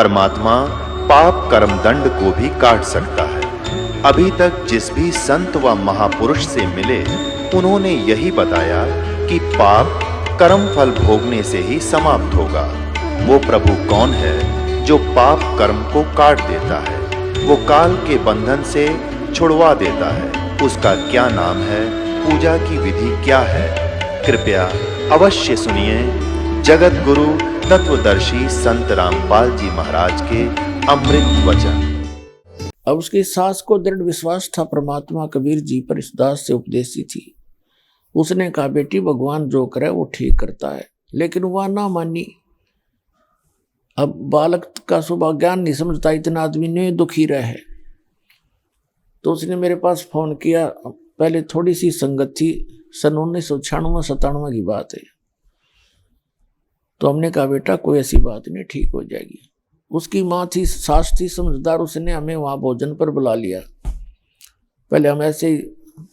परमात्मा पाप कर्म दंड को भी काट सकता है। अभी तक जिस भी संत व महापुरुष से मिले, उन्होंने यही बताया कि पाप कर्म फल भोगने से ही समाप्त होगा। वो प्रभु कौन है जो पाप कर्म को काट देता है, वो काल के बंधन से छुड़वा देता है। उसका क्या नाम है, पूजा की विधि क्या है? कृपया अवश्य सुनिए जगत गुरु तत्वदर्शी संत रामपाल जी महाराज के अमृत वचन। अब उसकी सास को दृढ़ विश्वास था परमात्मा कबीर जी पर, इस दास से उपदेशी थी। उसने कहा, बेटी भगवान जो करे वो ठीक करता है, लेकिन वह ना मानी। अब बालक का स्वभाव ज्ञान नहीं समझता, इतना आदमी ने दुखी रहे। तो उसने मेरे पास फोन किया। पहले थोड़ी सी संगत थी, सन 1996-97 की बात है। तो हमने कहा, बेटा कोई ऐसी बात नहीं, ठीक हो जाएगी। उसकी माँ थी, सास थी समझदार, उसने हमें वहाँ भोजन पर बुला लिया। पहले हम ऐसे ही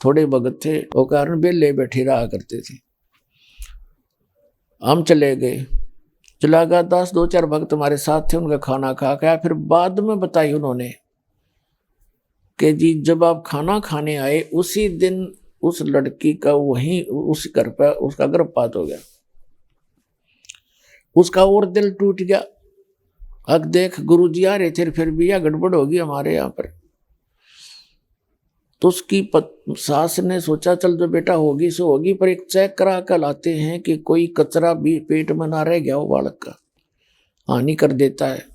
थोड़े भगत थे, वो कारण बेले बैठे रहा करते थे। हम चले गए, चला गया दास, 2-4 भक्त हमारे साथ थे, उनका खाना खा गया। फिर बाद में बताई उन्होंने कि जी जब आप खाना खाने आए उसी दिन उस लड़की का वहीं उस घर पर उसका गर्भपात हो गया। उसका और दिल टूट गया। अब देख गुरुजी आ रहे थे, फिर भी यह गड़बड़ होगी हमारे यहाँ पर। तो उसकी सास ने सोचा चल जो बेटा होगी सो होगी, पर एक चेक करा कर लाते हैं कि कोई कचरा भी पेट में ना रह गया हो, बालक का हानि कर देता है।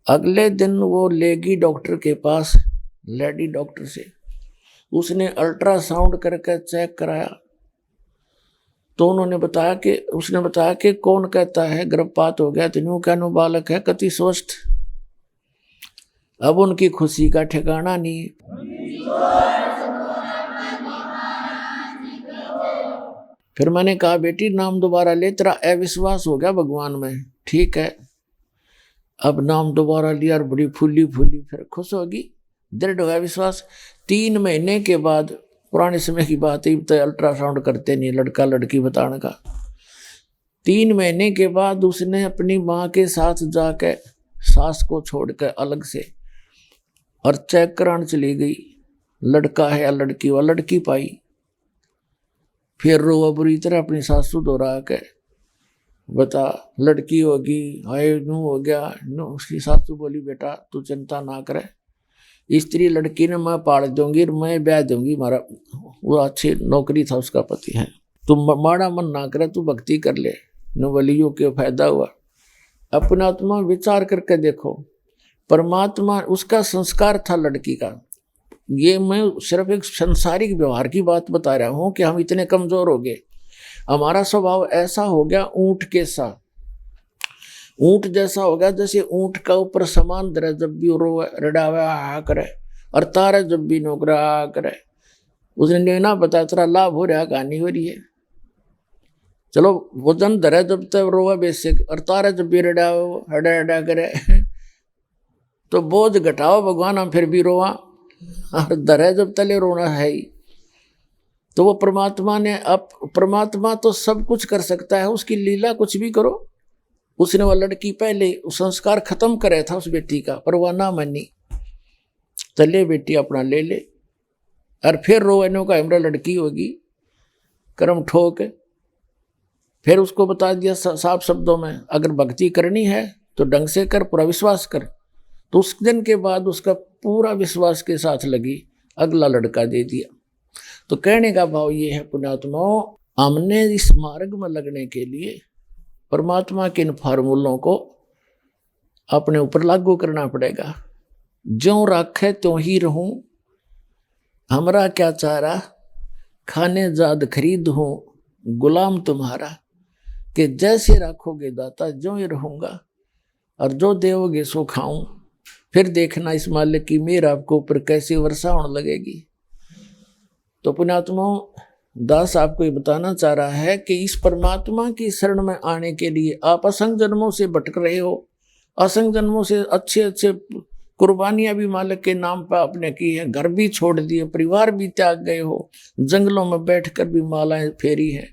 अगले दिन वो लेगी डॉक्टर के पास, लेडी डॉक्टर से। उसने अल्ट्रासाउंड करके चेक कराया तो उन्होंने बताया कि उसने बताया कि कौन कहता है गर्भपात हो गया, तीनों कहनो बालक है कति स्वस्थ। अब उनकी खुशी का ठिकाना नहीं। फिर मैंने कहा, बेटी नाम दोबारा ले, तेरा अविश्वास हो गया भगवान में। ठीक है, अब नाम दोबारा लिया और बड़ी फूली फूली फिर खुश होगी, दृढ़ हुआ विश्वास। 3 महीने के बाद, पुराने समय की बात है, तो अल्ट्रासाउंड करते नहीं लड़का लड़की बताने का। 3 महीने के बाद उसने अपनी माँ के साथ जाकर सास को छोड़कर अलग से और चेक कराने चली गई, लड़का है या लड़की, वह लड़की पाई। फिर रोवा बुरी तरह अपनी सासू दोहरा के, बता लड़की होगी, हाय नू हो गया नू। उसकी सासू बोली, बेटा तू चिंता ना करे, स्त्री लड़की ने मैं पाल दूंगी, मैं ब्याह दूंगी। मारा वो अच्छी नौकरी था, उसका पति है, तुम माड़ा मन ना करे, तू भक्ति कर ले, न वलियों के फायदा हुआ। अपना आत्मा विचार करके देखो, परमात्मा उसका संस्कार था लड़की का। ये मैं सिर्फ एक संसारिक व्यवहार की बात बता रहा हूँ कि हम इतने कमजोर हो गए, हमारा स्वभाव ऐसा हो गया ऊंट के साथ, ऊंट जैसा हो गया। जैसे ऊंट का ऊपर समान धरे, जब भी रोवे रडावे आ करे, और तारे जब भी नौकरा आ करे। उसने ना बता तेरा लाभ हो रहा कहानी हो रही है। चलो वजन धरे जब तक रोवे बेसिक, और तारे जब भी रडाओ हडा हडा करे तो बोझ घटाओ भगवान, हम फिर भी रोवा, और धरे जब तले रोना है ही। तो वो परमात्मा ने, अब परमात्मा तो सब कुछ कर सकता है, उसकी लीला कुछ भी करो। उसने वह लड़की पहले संस्कार खत्म करे था उस बेटी का, पर वह ना मानी। चले बेटी अपना ले ले, और फिर रोनो का हमरा लड़की होगी, कर्म ठोक। फिर उसको बता दिया साफ शब्दों में, अगर भक्ति करनी है तो ढंग से कर, पूरा विश्वास कर। तो उस दिन के बाद उसका पूरा विश्वास के साथ लगी, अगला लड़का दे दिया। तो कहने का भाव ये है पुण्यात्माओं, हमने इस मार्ग में लगने के लिए परमात्मा के इन फार्मूलों को अपने ऊपर लागू करना पड़ेगा। ज्यों राखे त्यों ही रहूं, हमरा क्या चारा, खाने जाद खरीद हूं गुलाम तुम्हारा। कि जैसे रखोगे दाता ज्यों ही रहूंगा, और जो देवोगे सो खाऊं। फिर देखना इस मालिक की मेहर आपको ऊपर कैसे वर्षा होने लगेगी। तो पुण्यात्माओं, दास आपको ये बताना चाह रहा है कि इस परमात्मा की शरण में आने के लिए आप असंख्य जन्मों से भटक रहे हो, असंख्य जन्मों से अच्छे अच्छे कुर्बानियां भी मालिक के नाम पर आपने की है, घर भी छोड़ दिए, परिवार भी त्याग गए हो, जंगलों में बैठकर भी मालाएं फेरी है,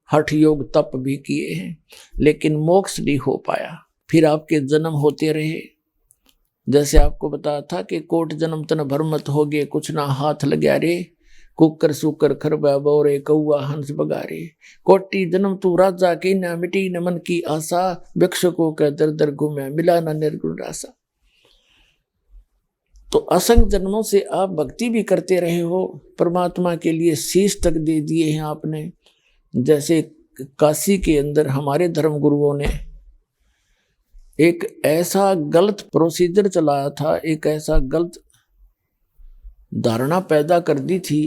हठ योग तप भी किए हैं, लेकिन मोक्ष नहीं हो पाया। फिर आपके जन्म होते रहे। जैसे आपको बताया था कि कोट जन्म तन भरमत हो गए, कुछ ना हाथ लग्या रे, कुकर सुकर खरबा बोरे, कौआ हंस बगारे। कोटि जन्म तू राजा की, न मिटी न मन की आशा, वृक्ष को कह दर दर घूमे, मिला न निर्गुण रासा। तो असंख्य जन्मों से आप भक्ति भी करते रहे हो, परमात्मा के लिए शीश तक दे दिए हैं आपने। जैसे काशी के अंदर हमारे धर्म गुरुओं ने एक ऐसा गलत प्रोसीजर चलाया था, एक ऐसा गलत धारणा पैदा कर दी थी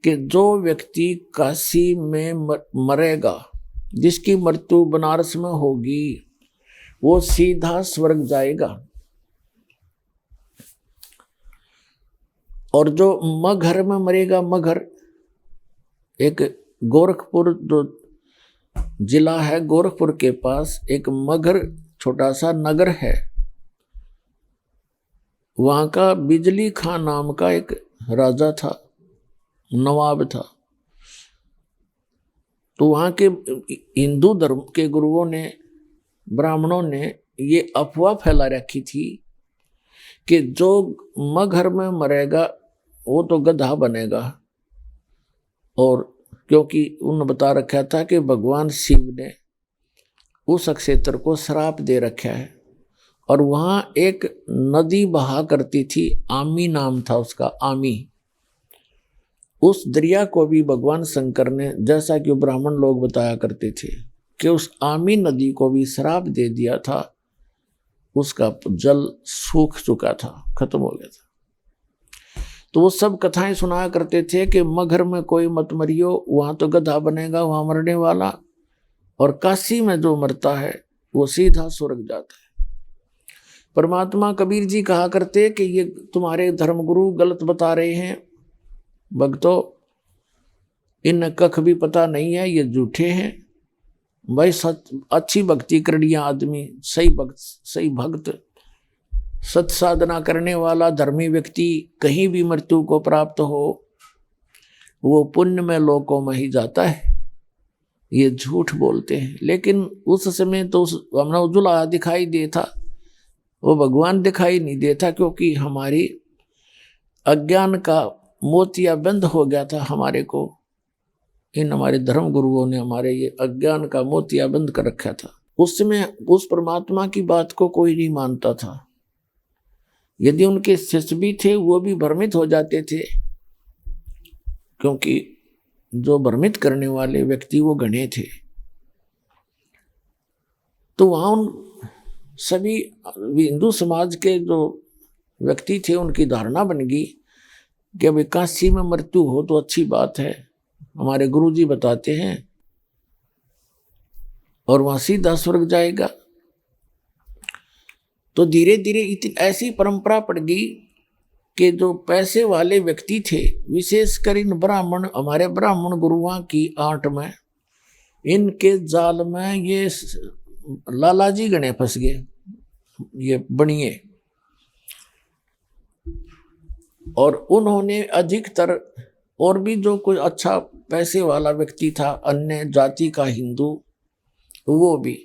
कि जो व्यक्ति काशी में मरेगा, जिसकी मृत्यु बनारस में होगी, वो सीधा स्वर्ग जाएगा। और जो मगहर में मरेगा, मगहर एक गोरखपुर जो जिला है, गोरखपुर के पास एक मगहर छोटा सा नगर है, वहां का बिजली खां नाम का एक राजा था, नवाब था। तो वहां के हिंदू धर्म के गुरुओं ने, ब्राह्मणों ने ये अफवाह फैला रखी थी कि जो मगहर में मरेगा वो तो गधा बनेगा। और क्योंकि उन्होंने बता रखा था कि भगवान शिव ने उस क्षेत्र को श्राप दे रखा है, और वहां एक नदी बहा करती थी, आमी नाम था उसका, आमी। उस दरिया को भी भगवान शंकर ने, जैसा कि ब्राह्मण लोग बताया करते थे, कि उस आमी नदी को भी श्राप दे दिया था, उसका जल सूख चुका था, खत्म हो गया था। तो वो सब कथाएं सुनाया करते थे कि मगहर में कोई मत मरियो, वहां तो गधा बनेगा वहां मरने वाला, और काशी में जो मरता है वो सीधा स्वर्ग जाता है। परमात्मा कबीर जी कहा करते कि ये तुम्हारे धर्मगुरु गलत बता रहे हैं भक्तों, इन कख भी पता नहीं है, ये झूठे हैं। भाई सच अच्छी भक्ति करनिया आदमी, सही भक्त, सत साधना करने वाला धर्मी व्यक्ति कहीं भी मृत्यु को प्राप्त हो, वो पुण्य में लोकों में ही जाता है। ये झूठ बोलते हैं। लेकिन उस समय तो हमने उज्ज्वला दिखाई दे था, वो भगवान दिखाई नहीं देता, क्योंकि हमारी अज्ञान का मोतिया बंद हो गया था हमारे को। इन हमारे धर्म गुरुओं ने हमारे ये अज्ञान का मोतिया बंद कर रखा था। उस समय उस परमात्मा की बात को कोई नहीं मानता था। यदि उनके शिष्य भी थे वो भी भ्रमित हो जाते थे, क्योंकि जो भ्रमित करने वाले व्यक्ति वो गणे थे। तो वहां उन सभी हिंदू समाज के जो व्यक्ति थे उनकी धारणा बन गई कि अब काशी में मृत्यु हो तो अच्छी बात है, हमारे गुरुजी बताते हैं, और वहां सीधा स्वर्ग जाएगा। तो धीरे धीरे इतनी ऐसी परंपरा पड़ गई कि जो पैसे वाले व्यक्ति थे, विशेषकर इन ब्राह्मण, हमारे ब्राह्मण गुरुओं की आंट में, इनके जाल में ये लालाजी गणे फंस गए, ये बनिए। और उन्होंने अधिकतर, और भी जो कोई अच्छा पैसे वाला व्यक्ति था अन्य जाति का हिंदू, वो भी,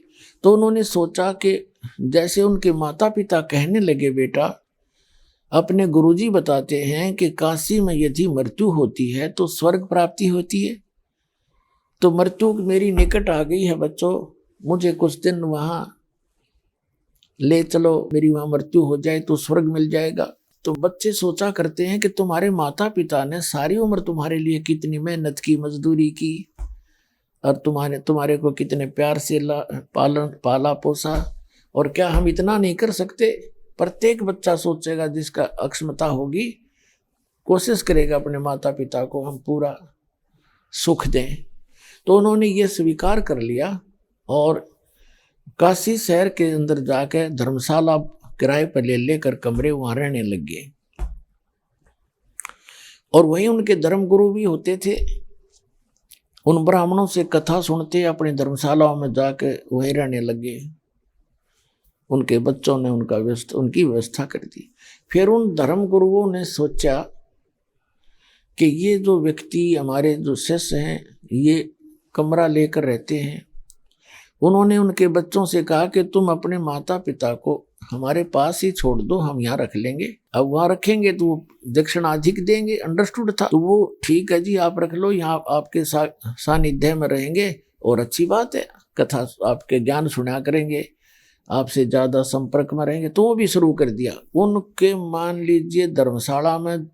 तो उन्होंने सोचा कि जैसे उनके माता पिता कहने लगे, बेटा अपने गुरुजी बताते हैं कि काशी में यदि मृत्यु होती है तो स्वर्ग प्राप्ति होती है, तो मृत्यु मेरी निकट आ गई है बच्चों, मुझे कुछ दिन वहां ले चलो, मेरी वहां मृत्यु हो जाए तो स्वर्ग मिल जाएगा। तो बच्चे सोचा करते हैं कि तुम्हारे माता पिता ने सारी उम्र तुम्हारे लिए कितनी मेहनत की, मजदूरी की, और तुम्हारे को कितने प्यार से पाला पोसा, और क्या हम इतना नहीं कर सकते? प्रत्येक बच्चा सोचेगा, जिसका अक्षमता होगी, कोशिश करेगा अपने माता पिता को हम पूरा सुख दें। तो उन्होंने ये स्वीकार कर लिया और काशी शहर के अंदर जाकर धर्मशाला किराए पर ले लेकर कमरे वहां रहने लग गए। और वहीं उनके धर्मगुरु भी होते थे, उन ब्राह्मणों से कथा सुनते अपनी धर्मशालाओं में जाकर वहीं रहने लगे। उनके बच्चों ने उनकी व्यवस्था कर दी। फिर उन धर्मगुरुओं ने सोचा कि ये जो व्यक्ति, हमारे जो शिष्य हैं, ये कमरा लेकर रहते हैं, उन्होंने उनके बच्चों से कहा कि तुम अपने माता पिता को हमारे पास ही छोड़ दो, हम यहाँ रख लेंगे। अब वहाँ रखेंगे तो दक्षिणा अधिक देंगे, अंडरस्टूड था। तो वो ठीक है जी, आप रख लो, यहाँ आपके सानिध्य में रहेंगे और अच्छी बात है, कथा आपके ज्ञान सुना करेंगे, आपसे ज्यादा संपर्क में रहेंगे। तो वो भी शुरू कर दिया। उनके मान लीजिए धर्मशाला में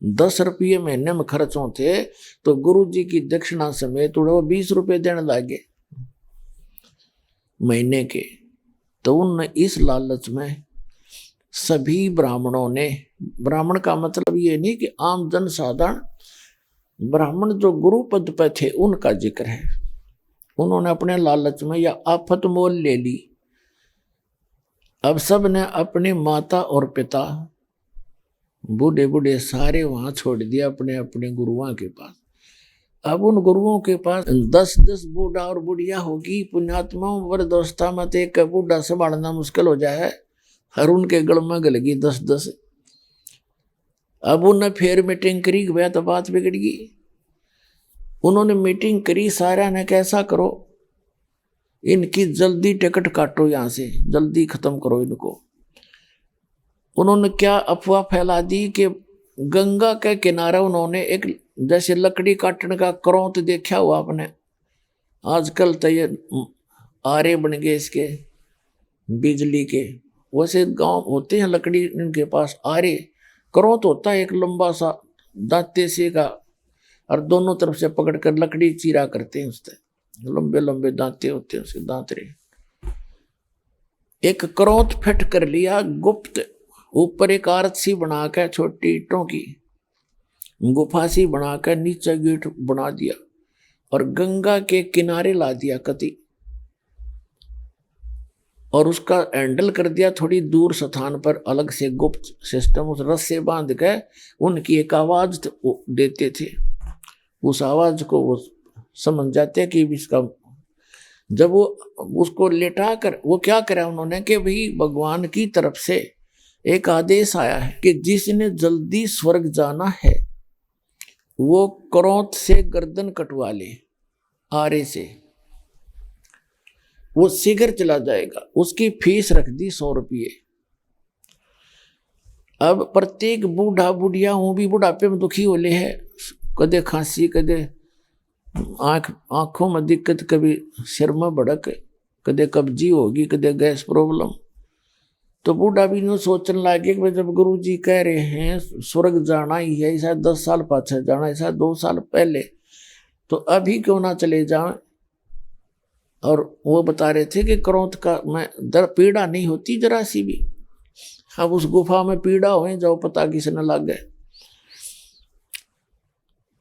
10 रुपये महीने में खर्च होते, तो गुरु जी की दक्षिणा समेत वो 20 रुपये देने लगे महीने के। तो उन इस लालच में सभी ब्राह्मणों ने, ब्राह्मण का मतलब ये नहीं कि आम जन साधारण, ब्राह्मण जो गुरु पद पर थे उनका जिक्र है, उन्होंने अपने लालच में या आफत मोल ले ली। अब सब ने अपने माता और पिता, बूढ़े बूढ़े सारे वहां छोड़ दिया अपने अपने गुरुओं के पास। अब उन गुरुओं के पास 10-10 बूढ़ा और बुढ़िया होगी। पुण्यात्माओं वृद्धावस्था में तो एक बूढ़ा संभालना मुश्किल हो जाए, हर उनके गल में गलगी 10-10। अब उन्हें फिर मीटिंग करी, गया तो बात बिगड़ गई। उन्होंने मीटिंग करी, सारा ने कैसा करो, इनकी जल्दी टिकट काटो, यहाँ से जल्दी खत्म करो इनको। उन्होंने क्या अफवाह फैला दी कि गंगा के किनारे उन्होंने एक जैसे लकड़ी काटने का करौंत देखा हुआ आपने, आजकल तो ये आरे बन गए इसके बिजली के, वैसे गांव होते हैं लकड़ी, इनके पास आरे करौंत होता है एक लंबा सा दांते से का, और दोनों तरफ से पकड़कर लकड़ी चीरा करते हैं, उससे लंबे लंबे दांते होते हैं उसके दांतरे। एक करौंत फिट कर लिया गुप्त, ऊपर एक आरत सी बनाकर छोटी ईंटों की गुफा सी बनाकर नीचे गेट बना दिया और गंगा के किनारे ला दिया कति, और उसका हैंडल कर दिया थोड़ी दूर स्थान पर अलग से गुप्त सिस्टम। उस रस्से बांध के उनकी एक आवाज देते थे, उस आवाज को वो समझ जाते कि इसका, जब वो उसको लेटा कर वो क्या करा उन्होंने कि भाई भगवान की तरफ से एक आदेश आया है कि जिसने जल्दी स्वर्ग जाना है वो करौंत से गर्दन कटवा ले, आरे से, वो शीघ्र चला जाएगा। उसकी फीस रख दी 100 रुपये। अब प्रत्येक बूढ़ा बुढ़िया, वो भी बुढ़ापे में दुखी होले है, कदे खांसी, कदे आंखों में दिक्कत, कभी सिर में भड़क, कदे कब्जी होगी, कदे गैस प्रॉब्लम। तो बूढ़ा भी नो सोचने लगे कि जब गुरु जी कह रहे हैं स्वर्ग जाना ही है, शायद 10 साल पाछे जाना है, शायद 2 साल पहले, तो अभी क्यों ना चले जाएं। और वो बता रहे थे कि करौंत का मैं दर पीड़ा नहीं होती जरा सी भी, अब उस गुफा में पीड़ा हुए जाओ पता किसने लग गए।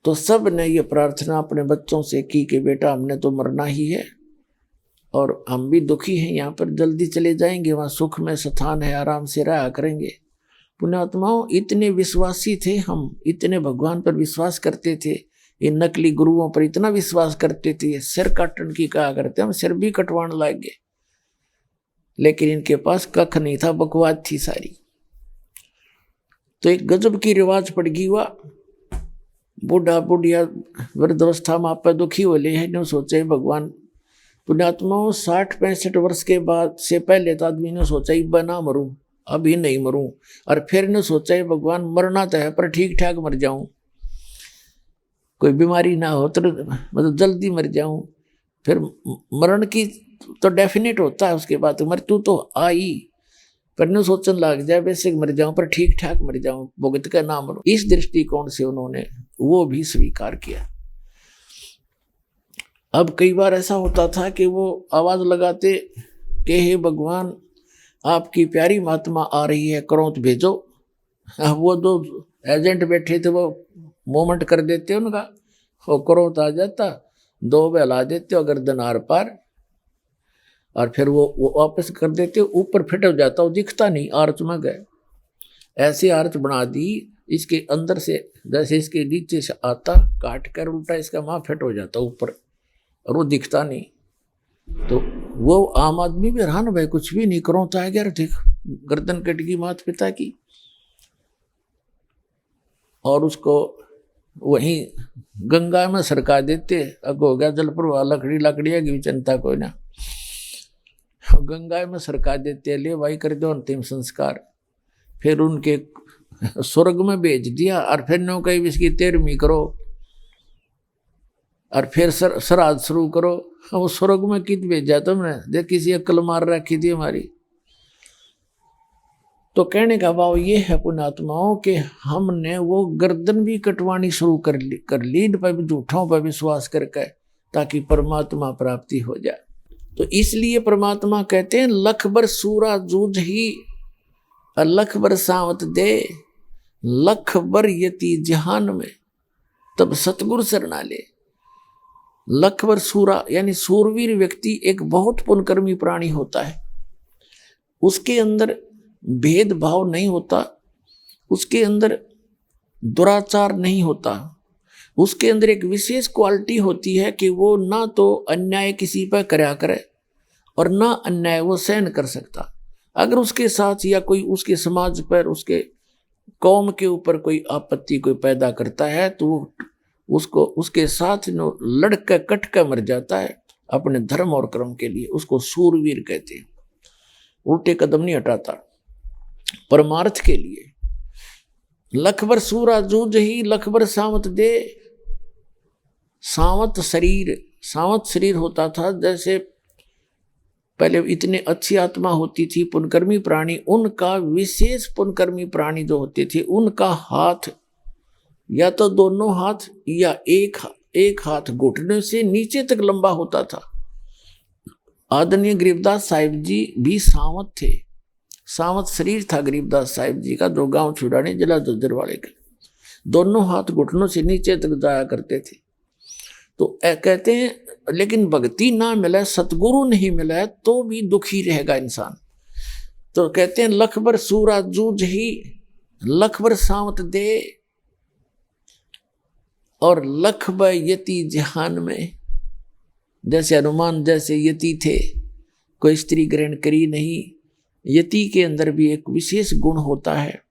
तो सब ने ये प्रार्थना अपने बच्चों से की कि बेटा हमने तो मरना ही है और हम भी दुखी हैं, यहाँ पर जल्दी चले जाएंगे, वहाँ सुख में स्थान है, आराम से रहा करेंगे। पुण्यात्माओं, इतने विश्वासी थे हम, इतने भगवान पर विश्वास करते थे, इन नकली गुरुओं पर इतना विश्वास करते थे, सिर काटने की कहा करते, हम सिर भी कटवाने लगे, लेकिन इनके पास कख नहीं था, बकवाद थी सारी। तो एक गजब की रिवाज पड़ गई हुआ, बूढ़ा बुढ़िया वृद्धावस्था में आप दुखी हो ले है, सोचे भगवान। पुण्यात्माओं, 60-65 वर्ष के बाद से पहले तो आदमी ने सोचा ही बना मरूं, अभी नहीं मरूं, और फिर ने सोचा ही भगवान मरना तो है पर ठीक ठाक मर जाऊं, कोई बीमारी ना हो, तो मतलब जल्दी मर जाऊं। फिर मरण की तो डेफिनेट होता है, उसके बाद मृत्यु तो आई, पर न सोचने लग जाए वैसे मर जाऊं पर ठीक ठाक मर जाऊं, भुगत का ना मरूं। इस दृष्टिकोण से उन्होंने वो भी स्वीकार किया। अब कई बार ऐसा होता था कि वो आवाज लगाते कि हे भगवान, आपकी प्यारी महात्मा आ रही है, करौंत भेजो। वो दो एजेंट बैठे थे वो मूवमेंट कर देते उनका, वो करौंत आ जाता, 2 बहला देते अगर दनार पार, और फिर वो वापस कर देते, ऊपर फिट हो जाता, वो दिखता नहीं, आर्च में गए। ऐसी आर्च बना दी इसके अंदर से, जैसे इसके नीचे से आता, काट कर उल्टा इसका वहाँ फिट हो जाता ऊपर, और वो दिखता नहीं। तो वो आम आदमी भी हैरान भाई, कुछ भी नहीं, करौंत आ गया, देख गर्दन कट गई माता पिता की। और उसको वहीं गंगा में सरका देते। अब हो गया जल प्रवाह, लकड़ी लकड़िया की चिंता कोई ना, गंगा में सरका देते, ले भाई कर दो अंतिम संस्कार। फिर उनके स्वर्ग में भेज दिया और फिर नो कहीं इसकी 13वीं करो और फिर श्राद्ध शुरू करो। वो स्वर्ग में कित भेजा तुमने, देख किसी अक्ल मार रखी थी हमारी। तो कहने का भाव ये है पुण्यात्माओं के हमने वो गर्दन भी कटवानी शुरू कर ली इन पर भी झूठों पर विश्वास करके, ताकि परमात्मा प्राप्ति हो जाए। तो इसलिए परमात्मा कहते हैं लख बर सूरा जूझ ही लख बर सावत दे, लख बर यति जहान में तब सतगुरु शरणा ले। लख बर सूरा यानी सूरवीर व्यक्ति एक बहुत पुण्यकर्मी प्राणी होता है। उसके अंदर भेदभाव नहीं होता, उसके अंदर दुराचार नहीं होता, उसके अंदर एक विशेष क्वालिटी होती है कि वो ना तो अन्याय किसी पर करया करे और ना अन्याय वो सहन कर सकता। अगर उसके साथ या कोई उसके समाज पर, उसके कौम के ऊपर कोई आपत्ति कोई पैदा करता है तो उसको उसके साथ लड़ कर कट कर मर जाता है अपने धर्म और कर्म के लिए। उसको सूरवीर कहते हैं, उल्टे कदम नहीं हटाता परमार्थ के लिए। लखबर सूरा जूझ ही लखबर सावत दे। सावत शरीर होता था, जैसे पहले इतने अच्छी आत्मा होती थी पुण्यकर्मी प्राणी, उनका विशेष पुण्यकर्मी प्राणी जो होते थे उनका हाथ या तो दोनों हाथ या एक हाथ घुटने से नीचे तक लंबा होता था। आदरणीय गरीबदास साहिब जी भी सावत थे, सावत शरीर था गरीबदास साहिब जी का, जो गांव छुड़ाने जिला जज्जर वाले के। दोनों हाथ घुटनों से नीचे तक जाया करते थे। तो कहते हैं लेकिन भक्ति ना मिले, सतगुरु नहीं मिला तो भी दुखी रहेगा इंसान। तो कहते हैं लखबर सूरा जूझ ही लखबर सावत दे और लखबर यति जहान में। जैसे हनुमान जैसे यति थे, कोई स्त्री ग्रहण करी नहीं। यति के अंदर भी एक विशेष गुण होता है,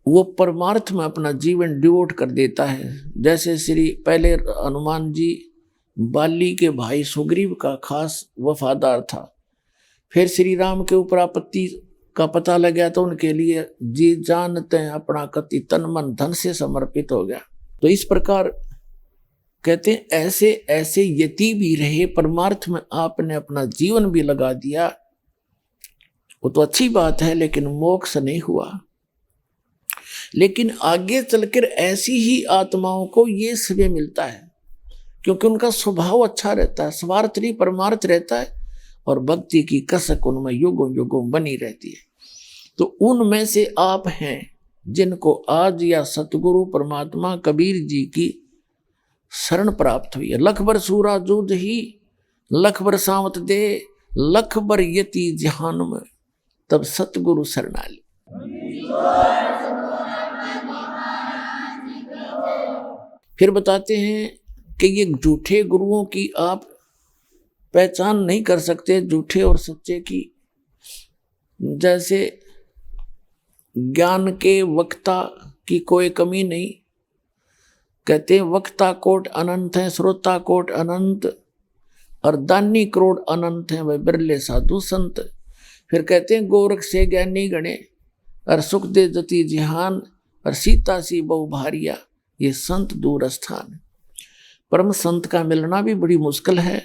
वो परमार्थ में अपना जीवन डिवोट कर देता है। जैसे श्री पहले हनुमान जी बाली के भाई सुग्रीव का खास वफादार था, फिर श्री राम के ऊपर आपत्ति का पता लग गया तो उनके लिए जी जानते हैं अपना कति तन मन धन से समर्पित हो गया। तो इस प्रकार कहते हैं ऐसे ऐसे यति भी रहे, परमार्थ में आपने अपना जीवन भी लगा दिया, वो तो अच्छी बात है, लेकिन मोक्ष नहीं हुआ। लेकिन आगे चलकर ऐसी ही आत्माओं को ये समय मिलता है, क्योंकि उनका स्वभाव अच्छा रहता है, स्वार्थ नहीं परमार्थ रहता है, और भक्ति की कसक उनमें युगों युगों बनी रहती है। तो उनमें से आप हैं जिनको आज या सतगुरु परमात्मा कबीर जी की शरण प्राप्त हुई है। लखबर सूरा जूझ ही लखबर सावत दे, लखबर यति जहान में तब सतगुरु शरणाली। फिर बताते हैं कि ये झूठे गुरुओं की आप पहचान नहीं कर सकते, झूठे और सच्चे की। जैसे ज्ञान के वक्ता की कोई कमी नहीं, कहते हैं वक्ता कोट अनंत है, श्रोता कोट अनंत, और दानी करोड़ अनंत हैं, वह बिरले साधु संत। फिर कहते हैं गोरख से ज्ञानी गणे, और सुख दे जति जिहान, और सीता सी बहु भारिया, ये संत दूर स्थान। परम संत का मिलना भी बड़ी मुश्किल है।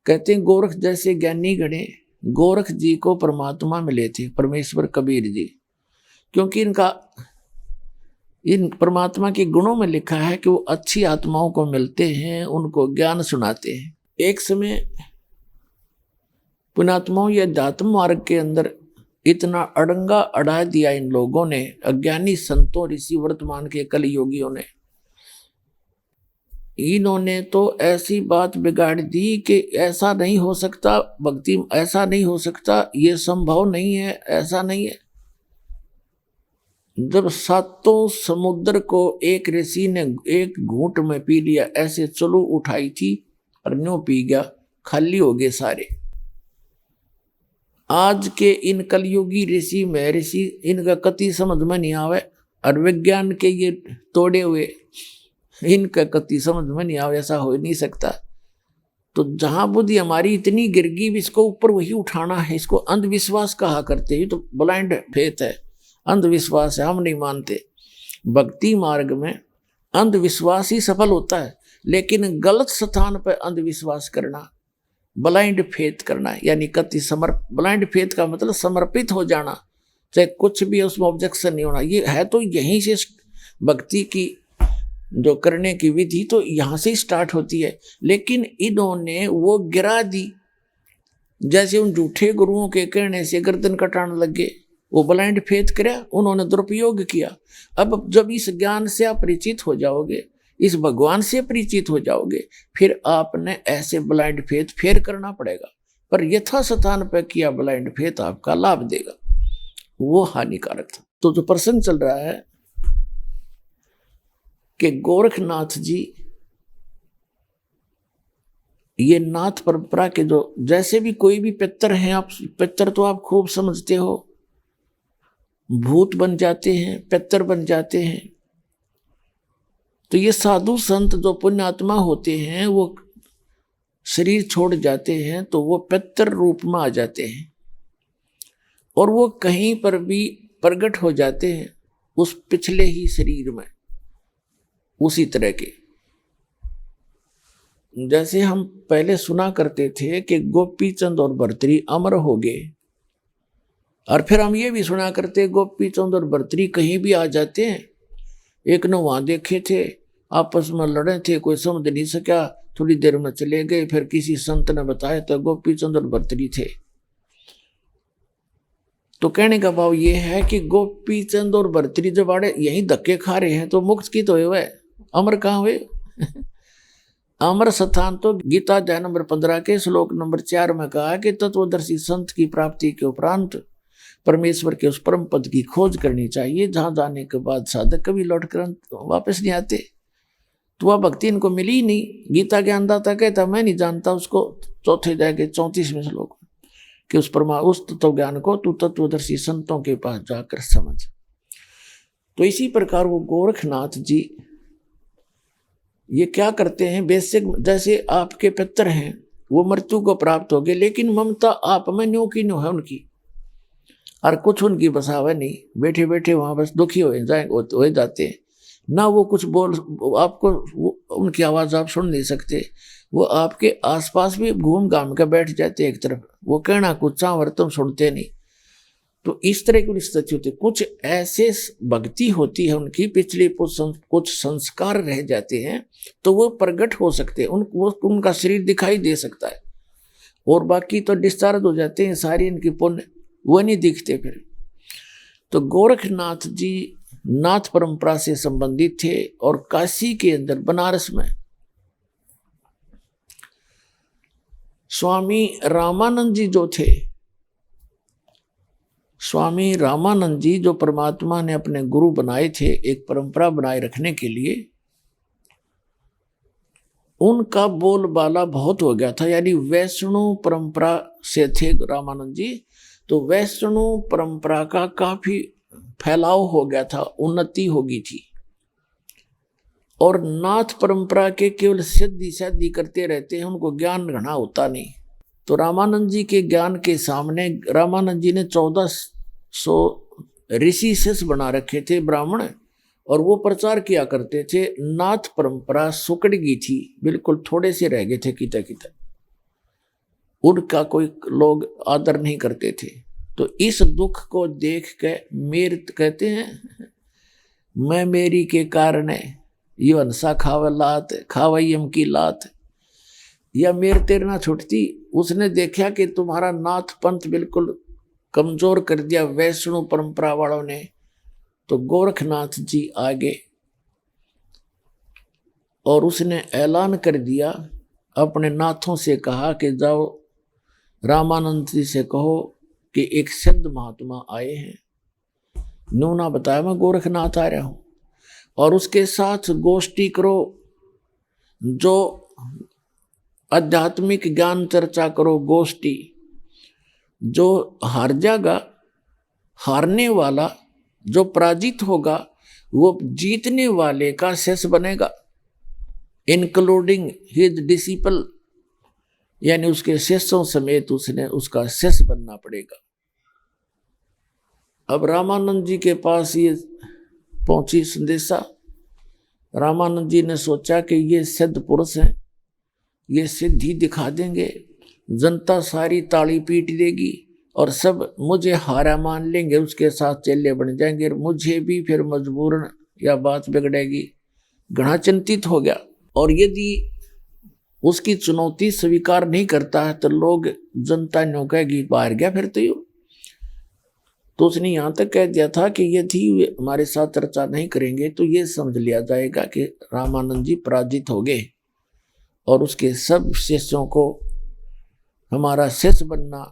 कहते हैं गोरख जैसे ज्ञानी गणे, गोरख जी को परमात्मा मिले थे, परमेश्वर कबीर जी, क्योंकि इन परमात्मा के गुणों में लिखा है कि वो अच्छी आत्माओं को मिलते हैं, उनको ज्ञान सुनाते हैं। एक समय पुण्यात्माओं या अध्यात्म मार्ग के अंदर इतना अड़ंगा अड़ा दिया इन लोगों ने, अज्ञानी संतों ऋषि वर्तमान के कलयुगियों ने। इन्होंने तो ऐसी बात बिगाड़ दी कि ऐसा नहीं हो सकता, भक्ति ऐसा नहीं हो सकता, ये संभव नहीं है, ऐसा नहीं है। जब सातों समुद्र को एक ऋषि ने एक घूंट में पी लिया, ऐसे चलो उठाई थी और न्यों पी गया, खाली हो गए सारे। आज के इन कलयुगी ऋषि में ऋषि इनका कति समझ में नहीं आवे, और विज्ञान के ये तोड़े हुए इनका कति समझ में नहीं आवे, ऐसा हो नहीं सकता। तो जहां बुद्धि हमारी इतनी गिर गई, इसको ऊपर वही उठाना है। इसको अंधविश्वास कहा करते हैं, तो ब्लाइंड फेथ है, अंधविश्वास है, हम नहीं मानते। भक्ति मार्ग में अंधविश्वास ही सफल होता है, लेकिन गलत स्थान पर अंधविश्वास करना, ब्लाइंड फेथ करना, यानी कति ब्लाइंड फेथ का मतलब समर्पित हो जाना, चाहे कुछ भी उसमें ऑब्जेक्शन नहीं होना। ये है तो यहीं से भक्ति की जो करने की विधि तो यहाँ से स्टार्ट होती है। लेकिन इन्होंने वो गिरा दी, जैसे उन झूठे गुरुओं के कहने से गर्दन कटाने लगे, वो ब्लाइंड फेथ किया, उन्होंने दुरुपयोग किया। अब जब इस ज्ञान से आप परिचित हो जाओगे, इस भगवान से परिचित हो जाओगे, फिर आपने ऐसे ब्लाइंड फेथ फेर करना पड़ेगा। पर यथा स्थान पर किया ब्लाइंड फेथ आपका लाभ देगा, वो हानिकारक था। तो जो प्रसंग चल रहा है कि गोरखनाथ जी ये नाथ परंपरा के जो जैसे भी कोई भी पितर हैं, आप पितर तो आप खूब समझते हो, भूत बन जाते हैं, पितर बन जाते हैं। तो ये साधु संत जो पुण्यात्मा होते हैं वो शरीर छोड़ जाते हैं तो वो पितर रूप में आ जाते हैं और वो कहीं पर भी प्रकट हो जाते हैं उस पिछले ही शरीर में। उसी तरह के जैसे हम पहले सुना करते थे कि गोपी चंद और भर्तरी अमर हो गए, और फिर हम ये भी सुना करते गोपी चंद और भर्तरी कहीं भी आ जाते हैं। एक ने वहां देखे थे, आपस में लड़े थे, कोई समझ नहीं सका, थोड़ी देर में चले गए, फिर किसी संत ने बताया तो गोपी चंद और भर्तरी थे। तो कहने का भाव ये है कि गोपी चंद और भर्तरी जब आड़े यही धक्के खा रहे हैं तो मुक्त की तो हुए, अमर कहाँ हुए? अमर स्थान तो गीता अध्याय नंबर 15 के श्लोक नंबर 4 में कहा कि तत्वदर्शी संत की प्राप्ति के उपरांत परमेश्वर के उस परम पद की खोज करनी चाहिए, जहां जाने के बाद साधक कभी लौट कर वापस नहीं आते। तो वह भक्ति इनको मिली ही नहीं। गीता के अंदाता कहता मैं नहीं जानता उसको, चौथे अध्याय के 34वें श्लोक कि उस तत्व ज्ञान को तू तत्वदर्शी संतों के पास जाकर समझ। तो इसी प्रकार वो गोरखनाथ जी ये क्या करते हैं, बेसिक जैसे आपके पितर हैं वो मृत्यु को प्राप्त हो गए, लेकिन ममता आप में न्यू की न्यू है उनकी, और कुछ उनकी बसावे नहीं, बैठे बैठे वहां बस दुखी हो जाते हैं ना। वो कुछ बोल आपको उनकी आवाज आप सुन नहीं सकते, वो आपके आसपास भी घूम घाम के बैठ जाते एक तरफ, वो कहना कुछ चावर तुम सुनते नहीं। तो इस तरह की स्थिति होती है। कुछ ऐसे भक्ति होती है उनकी, पिछले कुछ संस्कार रह जाते हैं तो वो प्रकट हो सकते हैं, उनका शरीर दिखाई दे सकता है, और बाकी तो डिस्चार्ज हो जाते हैं सारी इनकी पुण्य, वो नहीं दिखते फिर। तो गोरखनाथ जी नाथ परंपरा से संबंधित थे, और काशी के अंदर बनारस में स्वामी रामानंद जी जो थे, स्वामी रामानंद जी जो परमात्मा ने अपने गुरु बनाए थे एक परंपरा बनाए रखने के लिए, उनका बोलबाला बहुत हो गया था। यानी वैष्णव परंपरा से थे रामानंद जी, तो वैष्णव परंपरा का काफी फैलाव हो गया था, उन्नति हो गई थी। और नाथ परंपरा के केवल सिद्धि सिद्धि करते रहते हैं, उनको ज्ञान घना होता नहीं। तो रामानंद जी के ज्ञान के सामने रामानंद जी ने 1400 ऋषि शिष्य बना रखे थे ब्राह्मण, और वो प्रचार किया करते थे। नाथ परंपरा सुकड़ गई थी, बिल्कुल थोड़े से रह गए थे किता किता, उनका कोई लोग आदर नहीं करते थे। तो इस दुख को देख के मेरे कहते हैं मैं मेरी के कारण ये हंसा खावयम की लात, या मेर तेरे ना छुटती। उसने देखा कि तुम्हारा नाथ पंथ बिल्कुल कमजोर कर दिया वैष्णव परंपरा वालों ने, तो गोरखनाथ जी आगे और उसने ऐलान कर दिया, अपने नाथों से कहा कि जाओ रामानंद जी से कहो कि एक सिद्ध महात्मा आए हैं, नूना बताया मैं गोरखनाथ आ रहा हूं, और उसके साथ गोष्ठी करो, जो आध्यात्मिक ज्ञान चर्चा करो गोष्ठी। जो हार जाएगा, हारने वाला जो पराजित होगा, वो जीतने वाले का शिष्य बनेगा, इंक्लूडिंग हिज डिसिपल, यानी उसके शिष्यों समेत उसने उसका शिष्य बनना पड़ेगा। अब रामानंद जी के पास ये पहुंची संदेशा। रामानंद जी ने सोचा कि ये सिद्ध पुरुष हैं, ये सिद्धि दिखा देंगे, जनता सारी ताली पीट देगी और सब मुझे हारा मान लेंगे, उसके साथ चेले बन जाएंगे, मुझे भी फिर मजबूरन या बात बिगड़ेगी। घना चिंतित हो गया। और यदि उसकी चुनौती स्वीकार नहीं करता है तो लोग, जनता न्यों कहेगी बाहर गया फिर तो उसने यहाँ तक कह दिया था कि यदि हमारे साथ चर्चा नहीं करेंगे तो ये समझ लिया जाएगा कि रामानंद जी पराजित हो गए और उसके सब शिष्यों को हमारा शिष्य बनना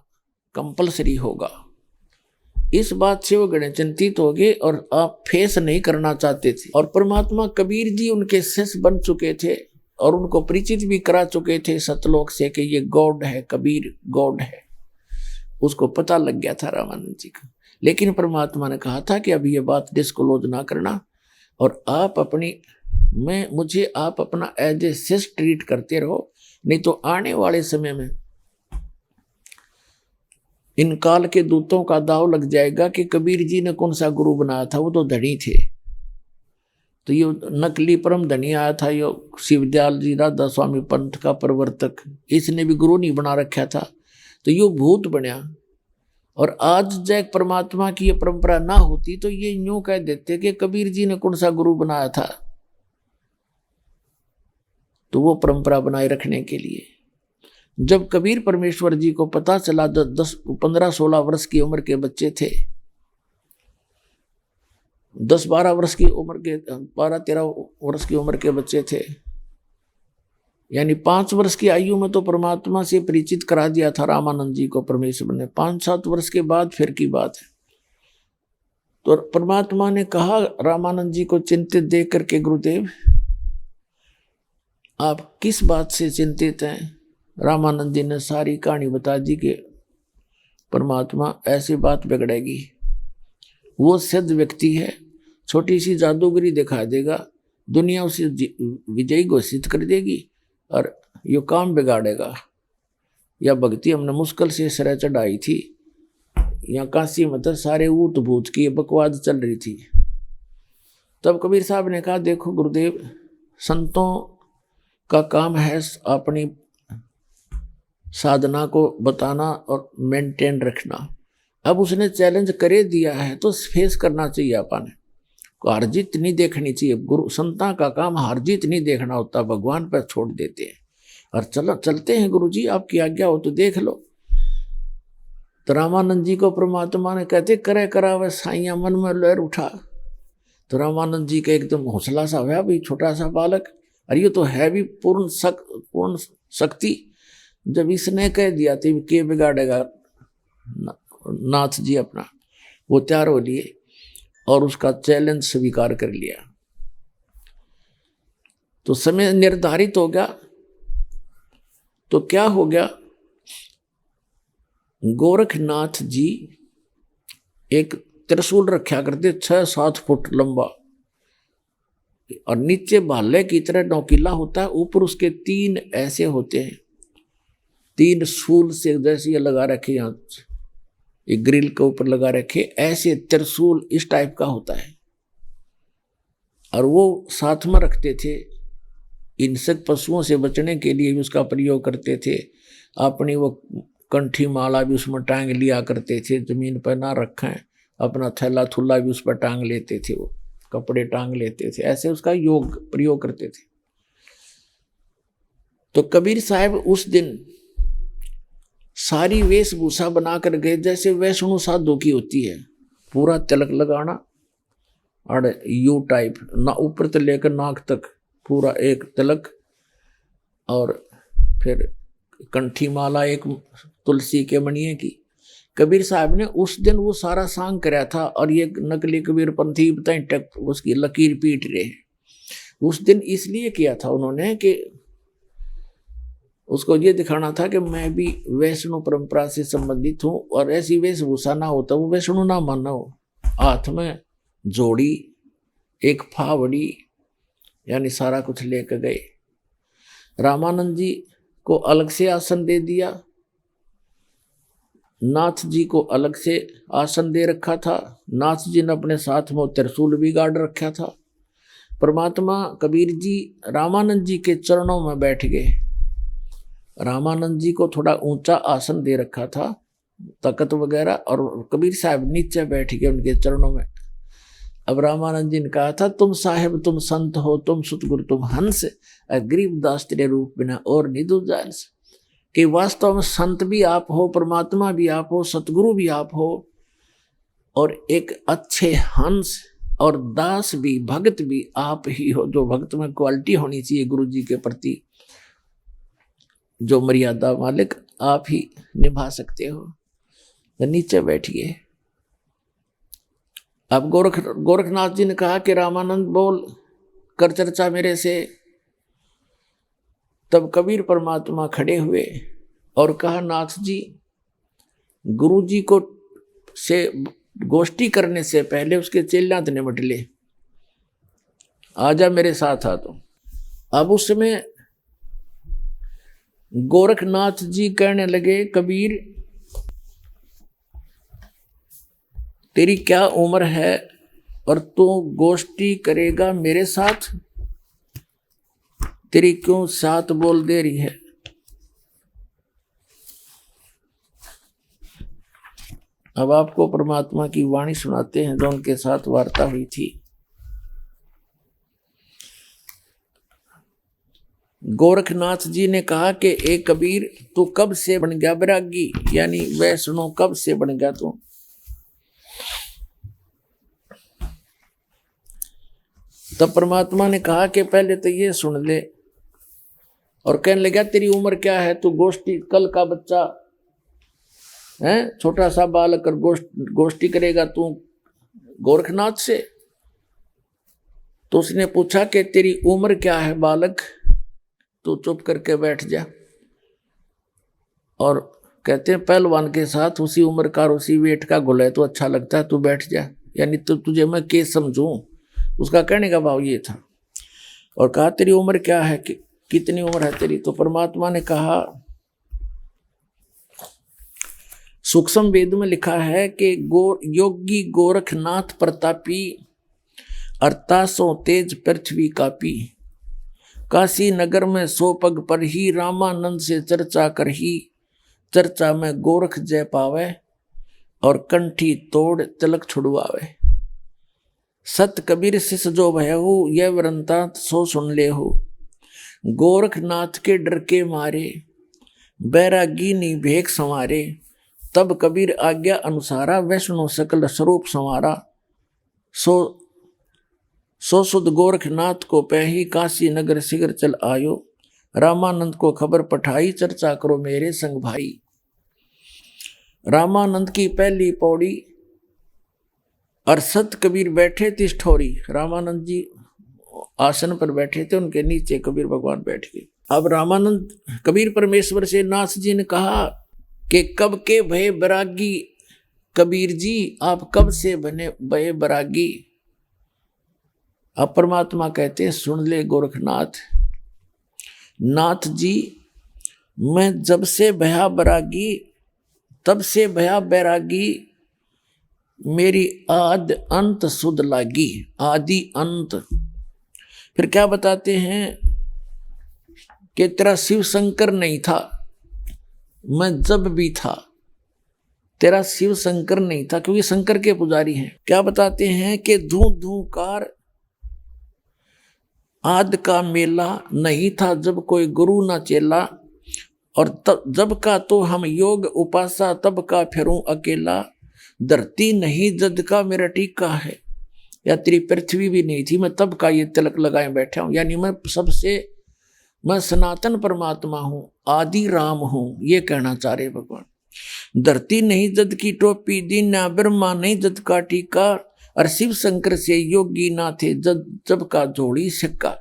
कंपलसरी होगा। इस बात से वो गणे चिंतित हो गए और आप फेस नहीं करना चाहते थे। और परमात्मा कबीर जी उनके शिष्य बन चुके थे और उनको परिचित भी करा चुके थे सतलोक से कि ये गॉड है, कबीर गॉड है। उसको पता लग गया था रामानंद जी का। लेकिन परमात्मा ने कहा था कि अभी ये बात डिस्क्लोज ना करना और आप मुझे आप अपना एज ए शिष्य ट्रीट करते रहो, नहीं तो आने वाले समय में इन काल के दूतों का दाव लग जाएगा कि कबीर जी ने कौन सा गुरु बनाया था, वो तो धनी थे। तो ये नकली परम धनी आया था, ये शिवदयाल जी राधा स्वामी पंथ का प्रवर्तक, इसने भी गुरु नहीं बना रखा था, तो ये भूत बनया। और आज जब परमात्मा की ये परंपरा ना होती तो ये यूं कह देते कि कबीर जी ने कौन सा गुरु बनाया था। तो वो परंपरा बनाए रखने के लिए जब कबीर परमेश्वर जी को पता चला, 15-16 वर्ष की उम्र के बच्चे थे, 10-12 वर्ष की उम्र के 12-13 वर्ष की उम्र के बच्चे थे, यानी 5 वर्ष की आयु में तो परमात्मा से परिचित करा दिया था रामानंद जी को परमेश्वर ने। 5-7 वर्ष के बाद फिर की बात है। तो परमात्मा ने कहा रामानंद जी को चिंतित देख करके, गुरुदेव आप किस बात से चिंतित हैं? रामानंद जी ने सारी कहानी बता दी कि परमात्मा ऐसी बात बिगड़ेगी, वो सिद्ध व्यक्ति है, छोटी सी जादूगरी दिखा देगा, दुनिया उसे विजयी घोषित कर देगी और ये काम बिगाड़ेगा। यह भक्ति हमने मुश्किल से सिरे चढ़ाई थी, यहाँ काशी में तो सारे ऊट भूत की बकवाद चल रही थी। तब कबीर साहब ने कहा, देखो गुरुदेव, संतों का काम है अपनी साधना को बताना और मेंटेन रखना। अब उसने चैलेंज करे दिया है तो फेस करना चाहिए। अपन को हार जीत नहीं देखनी चाहिए। गुरु संता का काम हार जीत नहीं देखना होता, भगवान पर छोड़ देते हैं और चलते हैं गुरु जी, आपकी आज्ञा हो तो देख लो। तो रामानंद जी को परमात्मा ने कहते करे करा वह साइया, मन में लहर उठा। तो रामानंद जी का एकदम हौसला सा हुआ, भाई छोटा सा बालक, अरे ये तो है भी पूर्ण शक्ति। जब इसने कह दिया तो के बिगाड़ेगा नाथ जी अपना, वो तैयार हो लिए और उसका चैलेंज स्वीकार कर लिया। तो समय निर्धारित हो गया। तो क्या हो गया, गोरखनाथ जी एक त्रिशूल रखा करते 6-7 फुट लंबा और नीचे भाले की तरह नौकीला होता है, ऊपर उसके 3 ऐसे होते हैं, 3 सूल से जैसे ये लगा रखे, यहाँ एक ग्रिल के ऊपर लगा रखे, ऐसे त्रिशूल इस टाइप का होता है। और वो साथ में रखते थे, हिंसक पशुओं से बचने के लिए भी उसका प्रयोग करते थे। अपनी वो कंठी माला भी उसमें टांग लिया करते थे, जमीन पर ना रखें, अपना थैला थुल्ला भी उस पर टांग लेते थे, वो कपड़े टांग लेते थे, ऐसे उसका योग प्रयोग करते थे। तो कबीर साहब उस दिन सारी वेशभूषा बना कर गए जैसे वैष्णो साधु की होती है, पूरा तिलक लगाना और यू टाइप, ना ऊपर से लेकर नाक तक पूरा एक तिलक, और फिर कंठी माला एक तुलसी के मणिये की। कबीर साहब ने उस दिन वो सारा सांग कराया था और ये नकली कबीर पंथी बताएं टक उसकी लकीर पीट रहे। उस दिन इसलिए किया था उन्होंने कि उसको ये दिखाना था कि मैं भी वैष्णो परंपरा से संबंधित हूँ और ऐसी वेशभूषा ना होता, वो वैष्णो ना मानना हो। हाथ में जोड़ी, एक फावड़ी यानी सारा कुछ लेकर गए। रामानंद जी को अलग से आसन दे दिया, नाथ जी को अलग से आसन दे रखा था। नाथ जी ने अपने साथ में त्रिशूल भी गाड़ रखा था। परमात्मा कबीर जी रामानंद जी के चरणों में बैठ गए। रामानंद जी को थोड़ा ऊंचा आसन दे रखा था, तख्त वगैरह, और कबीर साहब नीचे बैठ गए उनके चरणों में। अब रामानंद जी ने कहा था, तुम साहेब तुम संत हो, तुम सतगुरु तुम हंस, गरीबदास तेरे रूप बिना और निधु जानस। कि वास्तव में संत भी आप हो, परमात्मा भी आप हो, सतगुरु भी आप हो, और एक अच्छे हंस और दास भी, भगत भी आप ही हो। जो भक्त में क्वालिटी होनी चाहिए गुरु जी के प्रति, जो मर्यादा मालिक आप ही निभा सकते हो। तो नीचे बैठिए। अब गोरखनाथ जी ने कहा कि रामानंद बोल कर चर्चा मेरे से। तब कबीर परमात्मा खड़े हुए और कहा, नाथ जी, गुरु जी को से गोष्ठी करने से पहले उसके चेलांत निमट ले, आजा मेरे साथ आ। तो अब उसमें गोरखनाथ जी कहने लगे, कबीर तेरी क्या उम्र है और तू गोष्ठी करेगा मेरे साथ? तेरी क्यों साथ बोल दे रही है? अब आपको परमात्मा की वाणी सुनाते हैं जो उनके साथ वार्ता हुई थी। गोरखनाथ जी ने कहा कि ए कबीर, तू कब से बन गया बैरागी, यानी वैष्णो कब से बन गया तू? तब परमात्मा ने कहा कि पहले तो ये सुन ले, और कहने लगा, तेरी उम्र क्या है? तू गोष्ठी, कल का बच्चा है, छोटा सा बालक, और गोष्ठी करेगा तू गोरखनाथ से? तो उसने पूछा कि तेरी उम्र क्या है बालक? तू चुप करके बैठ जा। और कहते हैं पहलवान के साथ उसी उम्र का और उसी वेट का घुले तो अच्छा लगता है, तू बैठ जा, यानी तो तुझे मैं के समझूं। उसका कहने का भाव ये था। और कहा, तेरी उम्र क्या है, कितनी उम्र है तेरी? तो परमात्मा ने कहा, सूक्ष्म वेद में लिखा है कि योगी गोरखनाथ प्रतापी, अरतासों तेज पृथ्वी कापी, काशी नगर में 100 पग पर ही, रामानंद से चर्चा कर ही, चर्चा में गोरख जय पावे, और कंठी तोड़ तिलक छुड़वावे। सत कबीर शिष जो भयहु, यह वृंतांत सो सुन ले हो। गोरखनाथ के डर के मारे, बैरागी नी भेख संवारे, तब कबीर आज्ञा अनुसारा, वैष्णो सकल स्वरूप संवारा। सो सुध गोरखनाथ को पही, काशी नगर शिगर चल आयो, रामानंद को खबर पठाई, चर्चा करो मेरे संग भाई। रामानंद की पहली पौड़ी, और सत कबीर बैठे तिस ठोरी। रामानंद जी आसन पर बैठे थे, उनके नीचे कबीर भगवान बैठ गए। अब रामानंद कबीर परमेश्वर से नाथ जी ने कहा कि कब के भय बैरागी कबीर जी, आप कब से बने भय बैरागी? अब परमात्मा कहते हैं, सुन ले गोरखनाथ, नाथ जी, मैं जब से भया बैरागी, तब से भया बैरागी, मेरी आद अंत सुध लागी। आदि अंत। फिर क्या बताते हैं कि तेरा शिव शंकर नहीं था, मैं जब भी था, तेरा शिव शंकर नहीं था, क्योंकि शंकर के पुजारी हैं। क्या बताते हैं कि धू धूकार आद का मेला नहीं था, जब कोई गुरु ना चेला, और तब जब का तो हम योग उपासा, तब का फिरूं अकेला। धरती नहीं जद का मेरा टीका है, या तेरी पृथ्वी भी नहीं थी, मैं तब का ये तिलक लगाए बैठा हूं, यानी मैं सनातन परमात्मा हूं, आदि राम हूं, ये कहना चाह रहे भगवान। धरती नहीं जद की टोपी, दीना ब्रह्मा नहीं जद का टीका, और शिव शंकर से योगी ना थे जब का जोड़ी सिक्का।